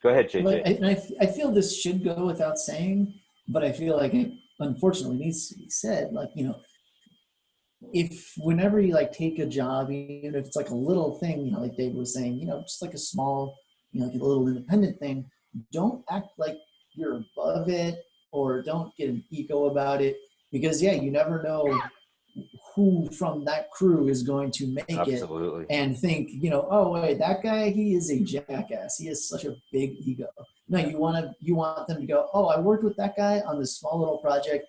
Speaker 1: Go ahead,
Speaker 4: But
Speaker 1: JJ.
Speaker 4: I feel this should go without saying, but I feel like it unfortunately needs to be said. Like, if whenever you like take a job, even if it's like a little thing, like Dave was saying, just like a small, like a little independent thing, don't act like you're above it or don't get an ego about it, because yeah, you never know who from that crew is going to make it
Speaker 1: Absolutely.
Speaker 4: and think, oh wait, that guy, he is a jackass. He has such a big ego. No, you want them to go, oh, I worked with that guy on this small little project.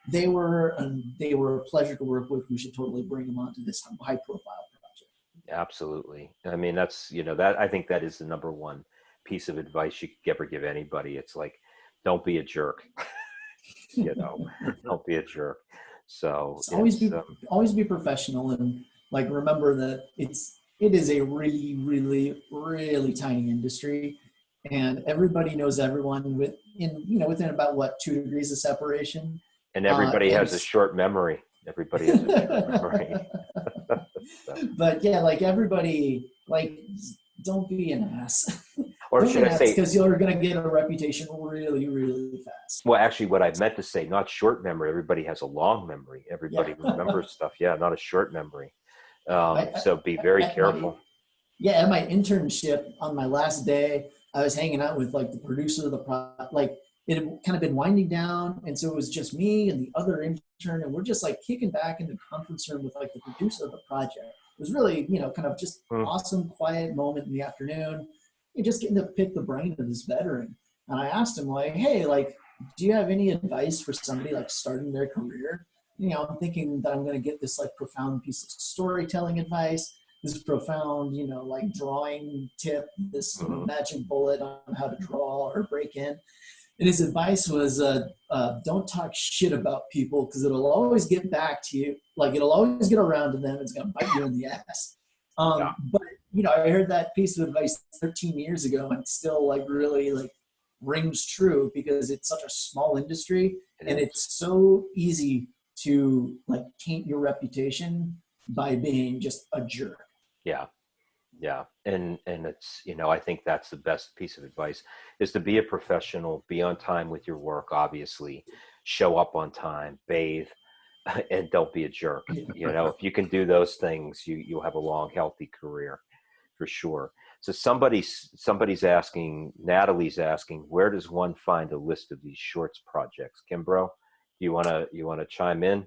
Speaker 4: They were a pleasure to work with. We should totally bring them onto this high profile project.
Speaker 1: Absolutely. I mean, that's, that I think that is the number one piece of advice you could ever give anybody. It's like, don't be a jerk. Don't be a jerk. So
Speaker 4: always be professional, and like remember that it is a really, really, really tiny industry, and everybody knows everyone within about 2 degrees of separation.
Speaker 1: And everybody has a short memory. Everybody has a short memory.
Speaker 4: But yeah, like everybody, like don't be an ass.
Speaker 1: Or should I say,
Speaker 4: because you're going to get a reputation really, really fast.
Speaker 1: Well, actually, what I meant to say, not short memory. Everybody has a long memory. Everybody remembers stuff. Yeah, not a short memory. So be very careful.
Speaker 4: At my internship on my last day, I was hanging out with like the producer of the project. Like it had kind of been winding down, and so it was just me and the other intern, and we're just like kicking back in the conference room with like the producer of the project. It was really, kind of just awesome, quiet moment in the afternoon. You're just getting to pick the brain of this veteran. And I asked him, like, hey, like, do you have any advice for somebody like starting their career? I'm thinking that I'm going to get this like profound piece of storytelling advice, this profound, like drawing tip, this magic bullet on how to draw or break in. And his advice was, don't talk shit about people, because it'll always get back to you. Like, it'll always get around to them. It's going to bite you in the ass. But, I heard that piece of advice 13 years ago, and it still like really like rings true, because it's such a small industry and it's so easy to like taint your reputation by being just a jerk.
Speaker 1: Yeah. And it's, I think that's the best piece of advice, is to be a professional, be on time with your work, obviously, show up on time, bathe, and don't be a jerk. If you can do those things, you'll have a long, healthy career for sure. So somebody's asking, Natalie's asking, where does one find a list of these shorts projects? Kimbrough, you want to chime in?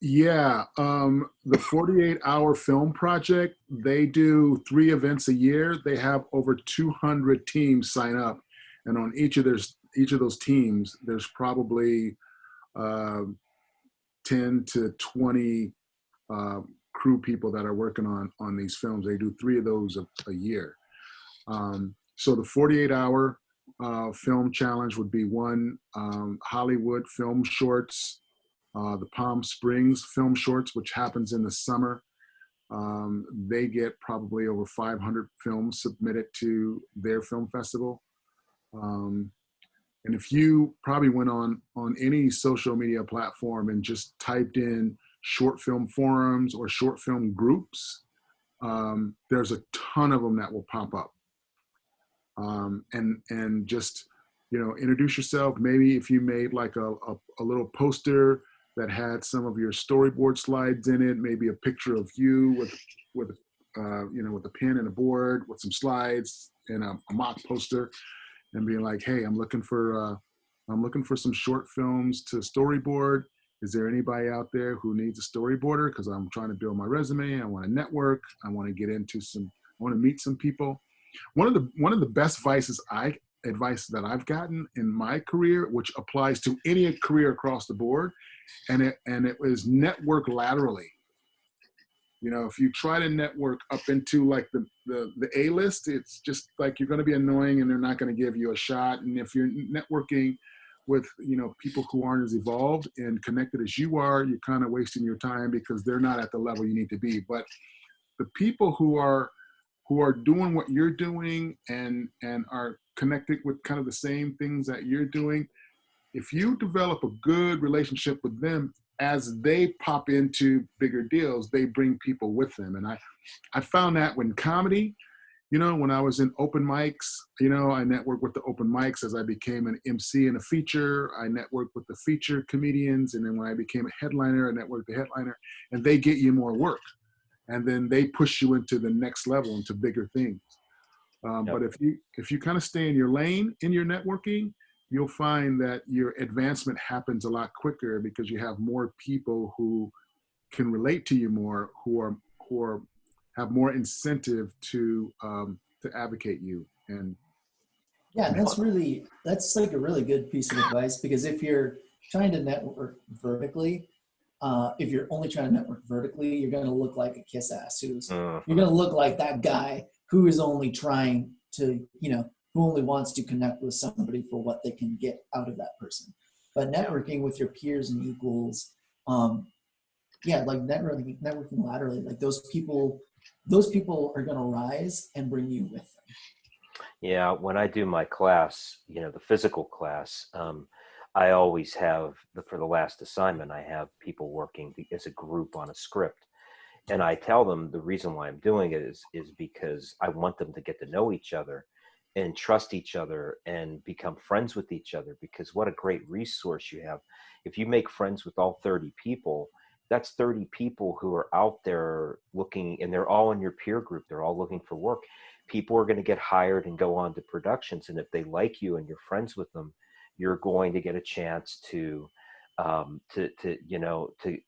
Speaker 3: Yeah, the 48-hour film project, they do 3 events a year. They have over 200 teams sign up, and on each of those teams, there's probably 10 to 20 crew people that are working on these films. They do 3 of those a year. So the 48-hour film challenge would be one. Hollywood film shorts, the Palm Springs film shorts, which happens in the summer. They get probably over 500 films submitted to their film festival. And if you probably went on any social media platform and just typed in short film forums or short film groups, there's a ton of them that will pop up. And just, introduce yourself. Maybe if you made like a little poster that had some of your storyboard slides in it, maybe a picture of you with a pen and a board with some slides and a mock poster, and being like, hey, I'm looking for some short films to storyboard. Is there anybody out there who needs a storyboarder? Because I'm trying to build my resume. I want to network. I want to meet some people. One of the best advice that I've gotten in my career, which applies to any career across the board, and it was network laterally. If you try to network up into like the A-list, it's just like you're going to be annoying and they're not going to give you a shot. And if you're networking with people who aren't as evolved and connected as you are, you're kind of wasting your time because they're not at the level you need to be. But the people who are doing what you're doing and are connected with kind of the same things that you're doing, if you develop a good relationship with them, as they pop into bigger deals, they bring people with them. And I found that when comedy, When I was in open mics, I networked with the open mics as I became an MC in a feature. I networked with the feature comedians. And then when I became a headliner, I networked the headliner, and they get you more work. And then they push you into the next level, into bigger things. But if you kind of stay in your lane in your networking, you'll find that your advancement happens a lot quicker because you have more people who can relate to you more, who have more incentive to advocate you. And
Speaker 4: yeah, that's like a really good piece of advice, because if you're trying to network vertically, if you're only trying to network vertically, you're going to look like a kiss ass you're going to look like that guy who is only trying to, who only wants to connect with somebody for what they can get out of that person. But networking with your peers and equals, like networking laterally, like those people are going to rise and bring you with them.
Speaker 1: Yeah, when I do my class, the physical class, I always have, for the last assignment, I have people working as a group on a script. And I tell them the reason why I'm doing it is because I want them to get to know each other and trust each other and become friends with each other, because what a great resource you have. If you make friends with all 30 people, that's 30 people who are out there looking, and they're all in your peer group. They're all looking for work. People are going to get hired and go on to productions. And if they like you and you're friends with them, you're going to get a chance to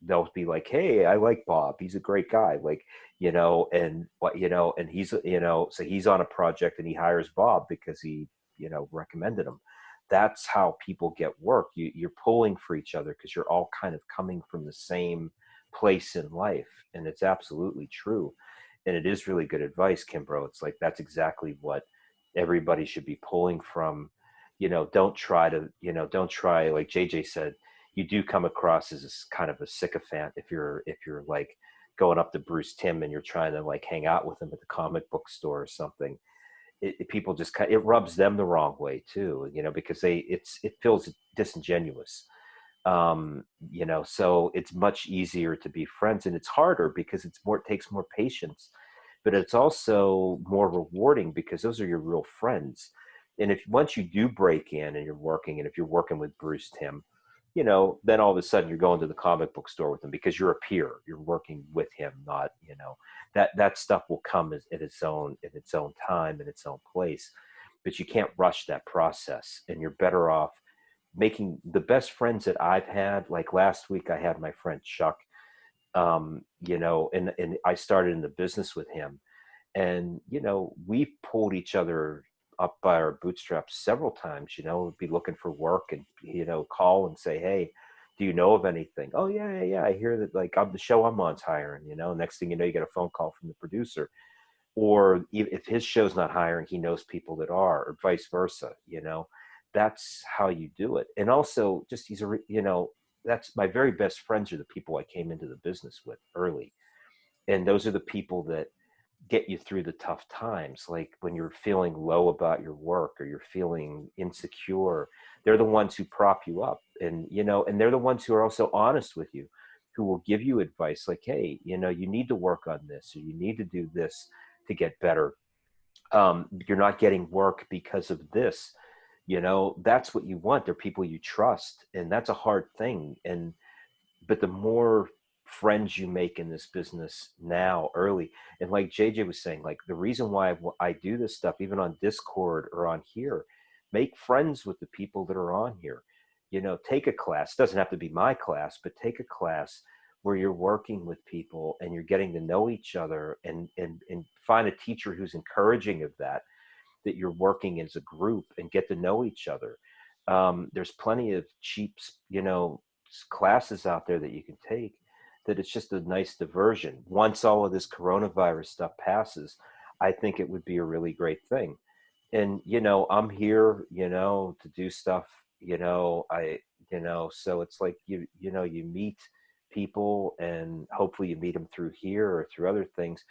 Speaker 1: they'll be like, hey, I like Bob, he's a great guy, and he's, so he's on a project and he hires Bob because he, recommended him. That's how people get work. You're pulling for each other because you're all kind of coming from the same place in life. And it's absolutely true. And it is really good advice, Kimbrough. It's like, that's exactly what everybody should be pulling from. Don't try, like JJ said, you do come across as a kind of a sycophant if you're like going up to Bruce Timm and you're trying to like hang out with him at the comic book store or something. People just it rubs them the wrong way too, because it feels disingenuous. So it's much easier to be friends, and it's harder because it takes more patience, but it's also more rewarding because those are your real friends. And if once you do break in and you're working, and if you're working with Bruce Timm, then all of a sudden you're going to the comic book store with him because you're a peer. You're working with him, not, that stuff will come in its own time, in its own place. But you can't rush that process, and you're better off making the best friends that I've had. Like last week, I had my friend Chuck, and I started in the business with him, and we pulled each other up by our bootstraps several times. We'd be looking for work and call and say, hey, do you know of anything? Oh yeah, I hear that like the show I'm on's hiring. Next thing you know, you get a phone call from the producer, or if his show's not hiring, he knows people that are, or vice versa. That's how you do it. And also, just that's my very best friends are the people I came into the business with early, and those are the people that get you through the tough times. Like when you're feeling low about your work or you're feeling insecure, they're the ones who prop you up, and and they're the ones who are also honest with you, who will give you advice like, hey, you need to work on this, or you need to do this to get better. You're not getting work because of this. That's what you want. They're people you trust, and that's a hard thing. But the more friends you make in this business now early, and like JJ was saying, like the reason why I do this stuff, even on Discord or on here, make friends with the people that are on here. Take a class. It doesn't have to be my class, but take a class where you're working with people and you're getting to know each other, and find a teacher who's encouraging of that you're working as a group, and get to know each other. There's plenty of cheap, classes out there that you can take, that it's just a nice diversion. Once all of this coronavirus stuff passes, I think it would be a really great thing. And I'm here to do stuff. So it's like you meet people, and hopefully you meet them through here or through other things.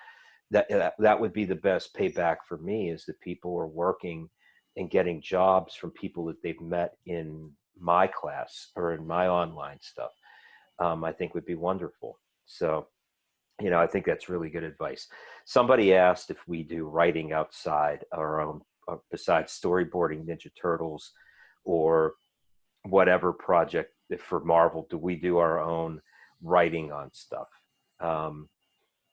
Speaker 1: That would be the best payback for me, is that people are working and getting jobs from people that they've met in my class or in my online stuff. I think would be wonderful. So You know, I think that's really good advice. Somebody asked if we do writing outside our own, besides storyboarding Ninja Turtles or whatever project for Marvel, do we do our own writing on stuff? Um,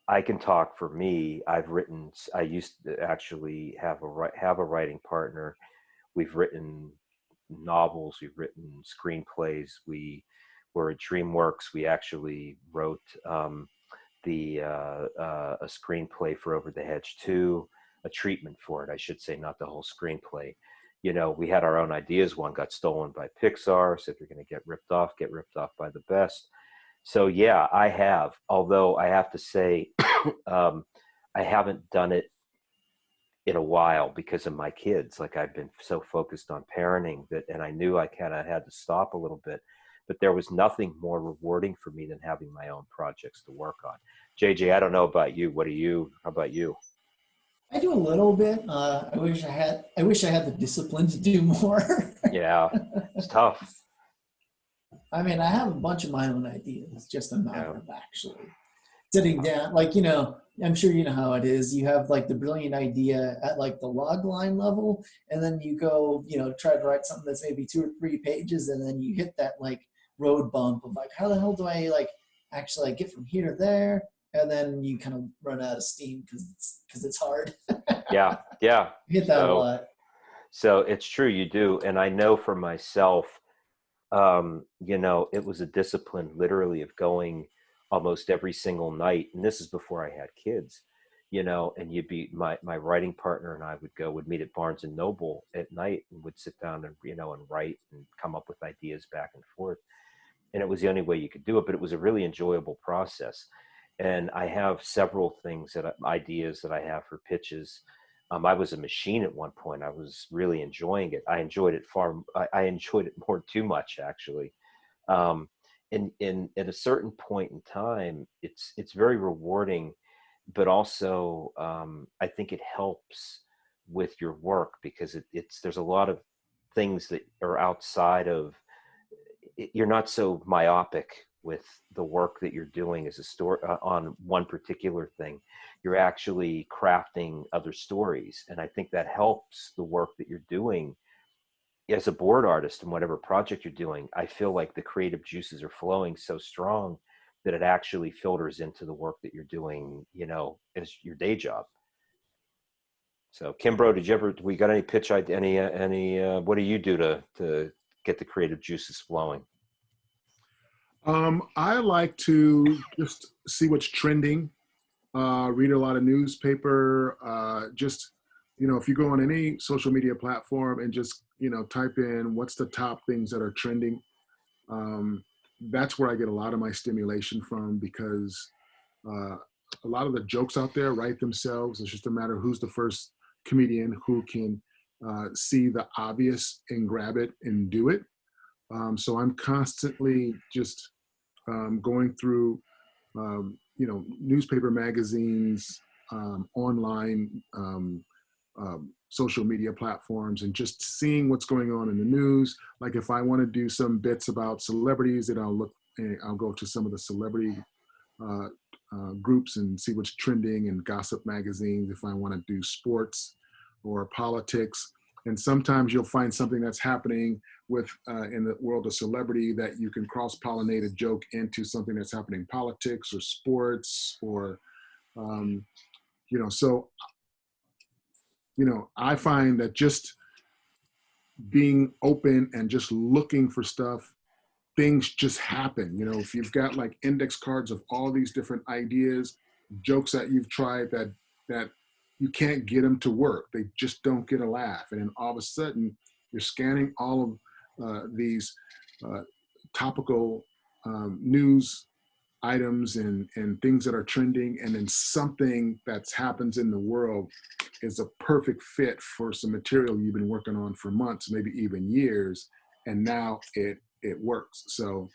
Speaker 1: I can talk for me. I used to actually have a writing partner. We've written novels, we've written screenplays. We were at Dreamworks. We actually wrote a screenplay for Over the Hedge 2, a treatment for it, I should say, not the whole screenplay. You know, we had our own ideas. One got stolen by Pixar. So if you're going to get ripped off by the best. So yeah, I have. Although I have to say, I haven't done it in a while because of my kids. Like I've been so focused on parenting that, and I knew I kind of had to stop a little bit. But there was nothing more rewarding for me than having my own projects to work on. JJ, I don't know about you. How about you?
Speaker 4: I do a little bit. I wish I had the discipline to do more.
Speaker 1: Yeah, it's tough.
Speaker 4: I mean, I have a bunch of my own ideas, just a matter of actually sitting down. Like, you know, I'm sure you know how it is. You have like the brilliant idea at like the log line level, and then you go, you know, try to write something that's maybe 2 or 3 pages, and then you hit that like road bump of like, how the hell do I like actually like, get from here to there? And then you kind of run out of steam because it's hard.
Speaker 1: Yeah.
Speaker 4: You hit that a lot.
Speaker 1: So it's true, you do. And I know for myself, you know, it was a discipline literally of going almost every single night. And this is before I had kids, you know, and my writing partner and I would meet at Barnes and Noble at night and would sit down and, you know, and write and come up with ideas back and forth. And it was the only way you could do it, but it was a really enjoyable process. And I have several ideas that I have for pitches. I was a machine at one point. I was really enjoying it. I enjoyed it more too much, actually. And at a certain point in time, it's very rewarding, but also I think it helps with your work because there's a lot of things that are outside of. You're not so myopic with the work that you're doing as a story on one particular thing. You're actually crafting other stories, and I think that helps the work that you're doing as a board artist in whatever project you're doing. I feel like the creative juices are flowing so strong that it actually filters into the work that you're doing, you know, as your day job. So Kimbrough, we got any pitch idea, what do you do to get the creative juices flowing?
Speaker 3: I like to just see what's trending, read a lot of newspaper, just, you know, if you go on any social media platform and just, you know, type in what's the top things that are trending, that's where I get a lot of my stimulation from because a lot of the jokes out there write themselves. It's just a matter of who's the first comedian who can see the obvious and grab it and do it. So I'm constantly just going through, you know, newspaper, magazines, online, social media platforms, and just seeing what's going on in the news. Like if I want to do some bits about celebrities, then I'll go to some of the celebrity groups and see what's trending in gossip magazines. If I want to do sports or politics. And sometimes you'll find something that's happening with in the world of celebrity that you can cross-pollinate a joke into something that's happening in politics or sports or, you know, so, you know, I find that just being open and just looking for stuff, things just happen. You know, if you've got like index cards of all these different ideas, jokes that you've tried that you can't get them to work. They just don't get a laugh. And then all of a sudden you're scanning all of these topical news items and things that are trending. And then something that happens in the world is a perfect fit for some material you've been working on for months, maybe even years. And now it works. So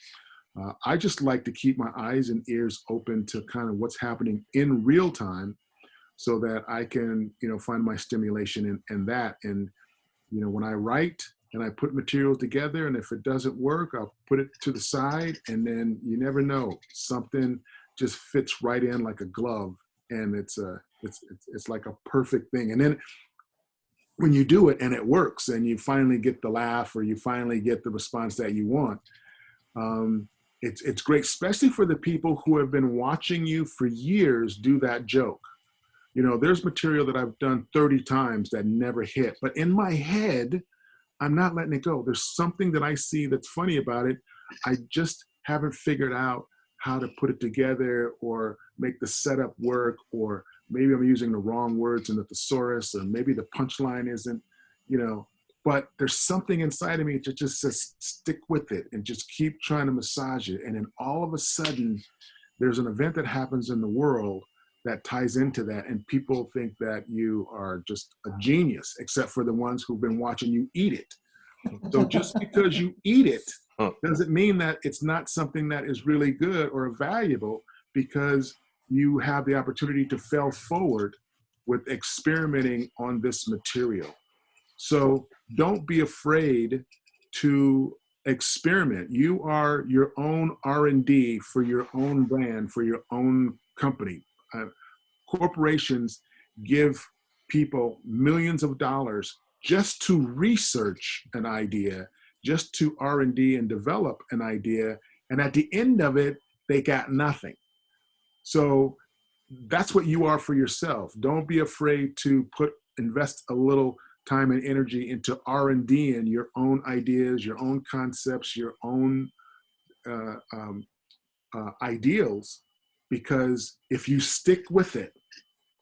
Speaker 3: I just like to keep my eyes and ears open to kind of what's happening in real time, so that I can, you know, find my stimulation in that. And, you know, when I write and I put material together, and if it doesn't work, I'll put it to the side, and then you never know, something just fits right in like a glove, and it's like a perfect thing. And then when you do it and it works, and you finally get the laugh, or you finally get the response that you want, it's great, especially for the people who have been watching you for years do that joke. You know, there's material that I've done 30 times that never hit, but in my head, I'm not letting it go. There's something that I see that's funny about it. I just haven't figured out how to put it together or make the setup work, or maybe I'm using the wrong words in the thesaurus, or maybe the punchline isn't, you know, but there's something inside of me that just says, stick with it and just keep trying to massage it. And then all of a sudden, there's an event that happens in the world that ties into that, and people think that you are just a genius, except for the ones who've been watching you eat it. So just because you eat it doesn't mean that it's not something that is really good or valuable, because you have the opportunity to fail forward with experimenting on this material. So don't be afraid to experiment. You are your own R&D for your own brand, for your own company. Corporations give people millions of dollars just to research an idea, just to R&D and develop an idea, and at the end of it, they got nothing. So that's what you are for yourself. Don't be afraid to invest a little time and energy into R&D and your own ideas, your own concepts, your own ideals, because if you stick with it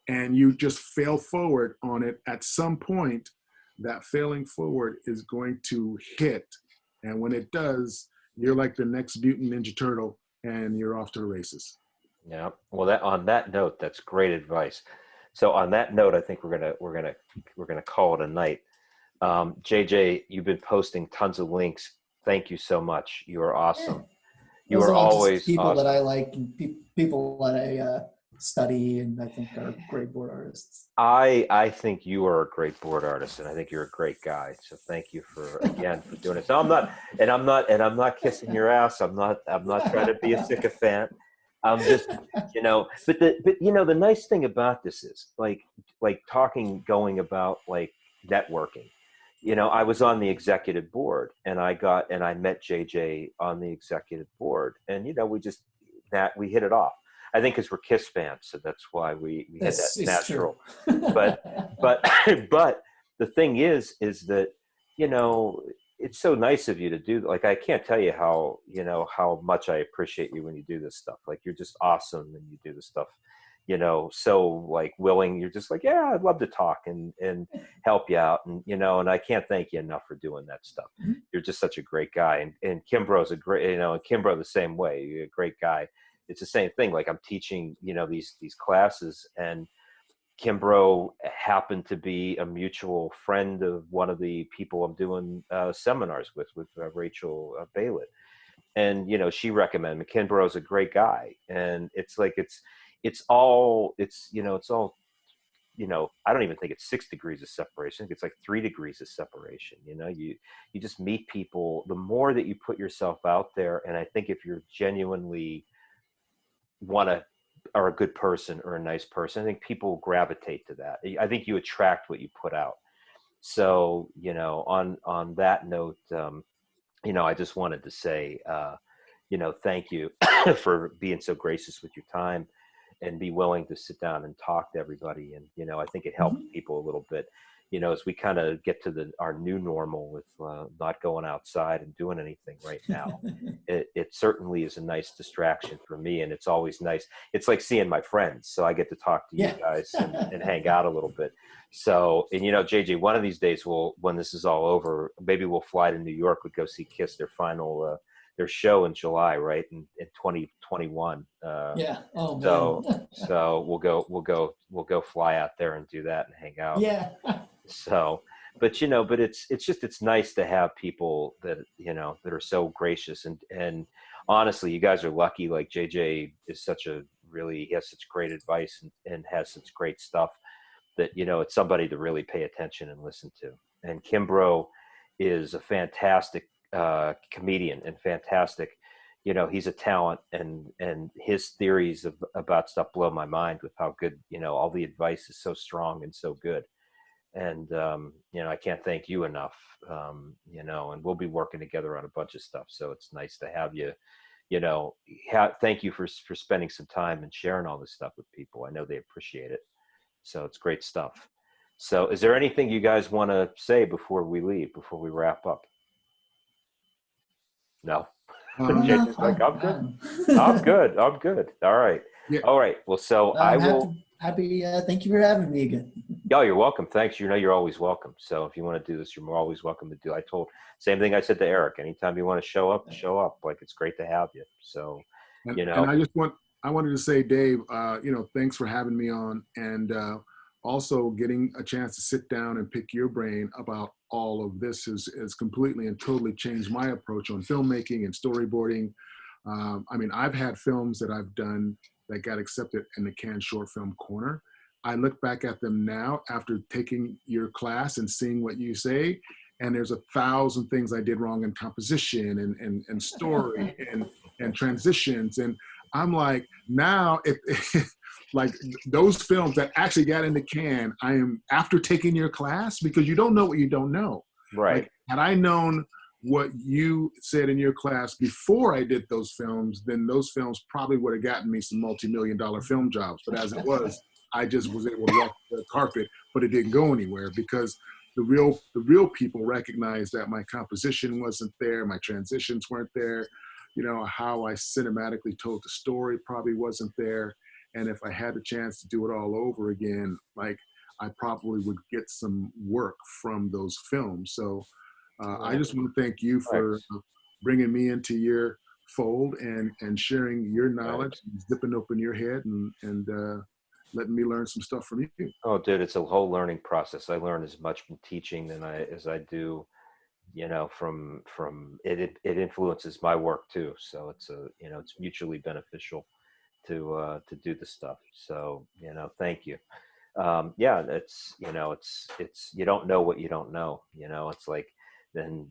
Speaker 3: and you just fail forward on it, at some point, that failing forward is going to hit. And when it does, you're like the next Mutant Ninja Turtle, and you're off to the races.
Speaker 1: Yeah. Well, on that note, that's great advice. So on that note, I think we're gonna call it a night. JJ, you've been posting tons of links. Thank you so much. You are awesome. You are always
Speaker 4: people
Speaker 1: awesome.
Speaker 4: that I like, and people that I study, and I think are great board artists.
Speaker 1: I think you are a great board artist, and I think you're a great guy. So thank you for doing it. So I'm not kissing your ass. I'm not trying to be a sycophant. I'm just, but the nice thing about this is like going about like networking. I was on the executive board, and I met JJ on the executive board, and we hit it off. I think because we're Kiss fans, so that's why we had that natural. But the thing is that it's so nice of you to do. Like, I can't tell you how much I appreciate you when you do this stuff. Like, you're just awesome, and you do this stuff, so like willing. You're just like, yeah, I'd love to talk and help you out, and and I can't thank you enough for doing that stuff. Mm-hmm. You're just such a great guy, and Kimbrough's a great, and Kimbrough the same way. You're a great guy. It's the same thing. Like, I'm teaching, these classes, and Kimbrough happened to be a mutual friend of one of the people I'm doing seminars with Rachel Baylett. And, she recommended me. Kimbrough's a great guy. And it's like, it's all, I don't even think it's 6 degrees of separation. I think it's like 3 degrees of separation. You just meet people. The more that you put yourself out there, and I think if you're genuinely are a good person or a nice person, I think people gravitate to that. I think you attract what you put out. So, on that note, I just wanted to say, thank you for being so gracious with your time and be willing to sit down and talk to everybody. And, I think it helps people a little bit, as we kind of get to our new normal with not going outside and doing anything right now. It certainly is a nice distraction for me, and it's always nice. It's like seeing my friends, so I get to talk to you guys and hang out a little bit. So, and JJ, one of these days, when this is all over, maybe we'll fly to New York. We'll go see Kiss, their final their show in July, right, in 2021.
Speaker 4: Yeah. Oh man.
Speaker 1: So we'll go fly out there and do that and hang out.
Speaker 4: Yeah.
Speaker 1: So, but it's nice to have people that that are so gracious, and honestly, you guys are lucky. Like, JJ is he has such great advice and has such great stuff that it's somebody to really pay attention and listen to. And Kimbrough is a fantastic comedian and fantastic you know, he's a talent, and his theories about stuff blow my mind with how good, you know, all the advice is so strong and so good. And, you know, I can't thank you enough, you know, and we'll be working together on a bunch of stuff. So it's nice to have you, you know, thank you for spending some time and sharing all this stuff with people. I know they appreciate it. So it's great stuff. So is there anything you guys want to say before we leave, before we wrap up? No. Jason's like, I'm good. I'm good. I'm good. All right.
Speaker 3: Yeah.
Speaker 1: All right. Well, so I will.
Speaker 4: Happy. Thank you for having me again.
Speaker 1: Oh, you're welcome. Thanks. You know, you're always welcome. So if you want to do this, you're always welcome to do. Same thing I said to Eric. Anytime you want to show up, show up. Like, it's great to have you. So, you know.
Speaker 3: And I wanted to say, Dave, you know, thanks for having me on, and also getting a chance to sit down and pick your brain about all of this has completely and totally changed my approach on filmmaking and storyboarding. I mean, I've had films that I've done that got accepted in the Cannes Short Film Corner. I look back at them now after taking your class and seeing what you say, and there's 1,000 things I did wrong in composition and story and transitions. And I'm like, now, like those films that actually got into Cannes, I am, after taking your class, because you don't know what you don't know.
Speaker 1: Right.
Speaker 3: Like, had I known what you said in your class before I did those films, then those films probably would have gotten me some multi-million-dollar film jobs. But as it was, I just was able to walk the carpet, but it didn't go anywhere because the real people recognized that my composition wasn't there, my transitions weren't there, you know, how I cinematically told the story probably wasn't there. And if I had the chance to do it all over again, like, I probably would get some work from those films. So I just want to thank you for bringing me into your fold and sharing your knowledge, and zipping open your head and letting me learn some stuff from you.
Speaker 1: Oh, dude, it's a whole learning process. I learn as much from teaching as I do, you know, from it. It influences my work too. So it's you know, it's mutually beneficial to do the stuff. So, you know, thank you. Yeah, it's, you know, it's you don't know what you don't know. You know, it's like, and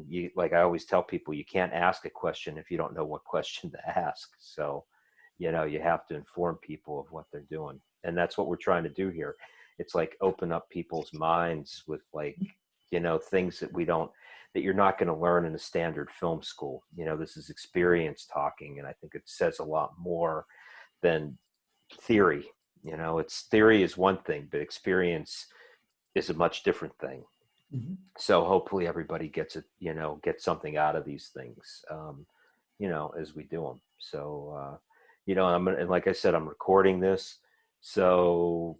Speaker 1: you, like I always tell people, you can't ask a question if you don't know what question to ask. So, you know, you have to inform people of what they're doing. And that's what we're trying to do here. It's like open up people's minds with, like, you know, things that you're not going to learn in a standard film school. You know, this is experience talking. And I think it says a lot more than theory. You know, theory is one thing, but experience is a much different thing. Mm-hmm. So hopefully everybody gets something out of these things, you know, as we do them. So, you know, and like I said, I'm recording this. So,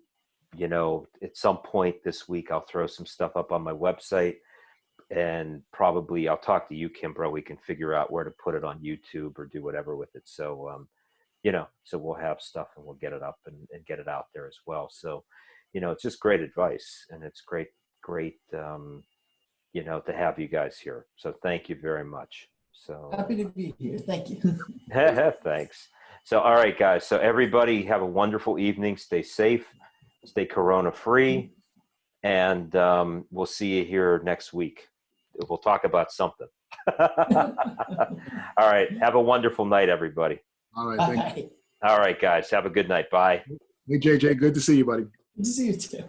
Speaker 1: you know, at some point this week, I'll throw some stuff up on my website, and probably I'll talk to you, Kimbrough. We can figure out where to put it on YouTube or do whatever with it. So, you know, so we'll have stuff and we'll get it up and get it out there as well. So, you know, it's just great advice, and it's great, you know, to have you guys here. So thank you very much. So
Speaker 4: happy to be here. Thank you.
Speaker 1: Thanks. So, all right, guys. So everybody have a wonderful evening. Stay safe, stay Corona free, and we'll see you here next week. We'll talk about something. All right. Have a wonderful night, everybody.
Speaker 3: All right. Thank you.
Speaker 1: All right, guys. Have a good night. Bye.
Speaker 3: Hey, JJ. Good to see you, buddy.
Speaker 4: Good to see you too.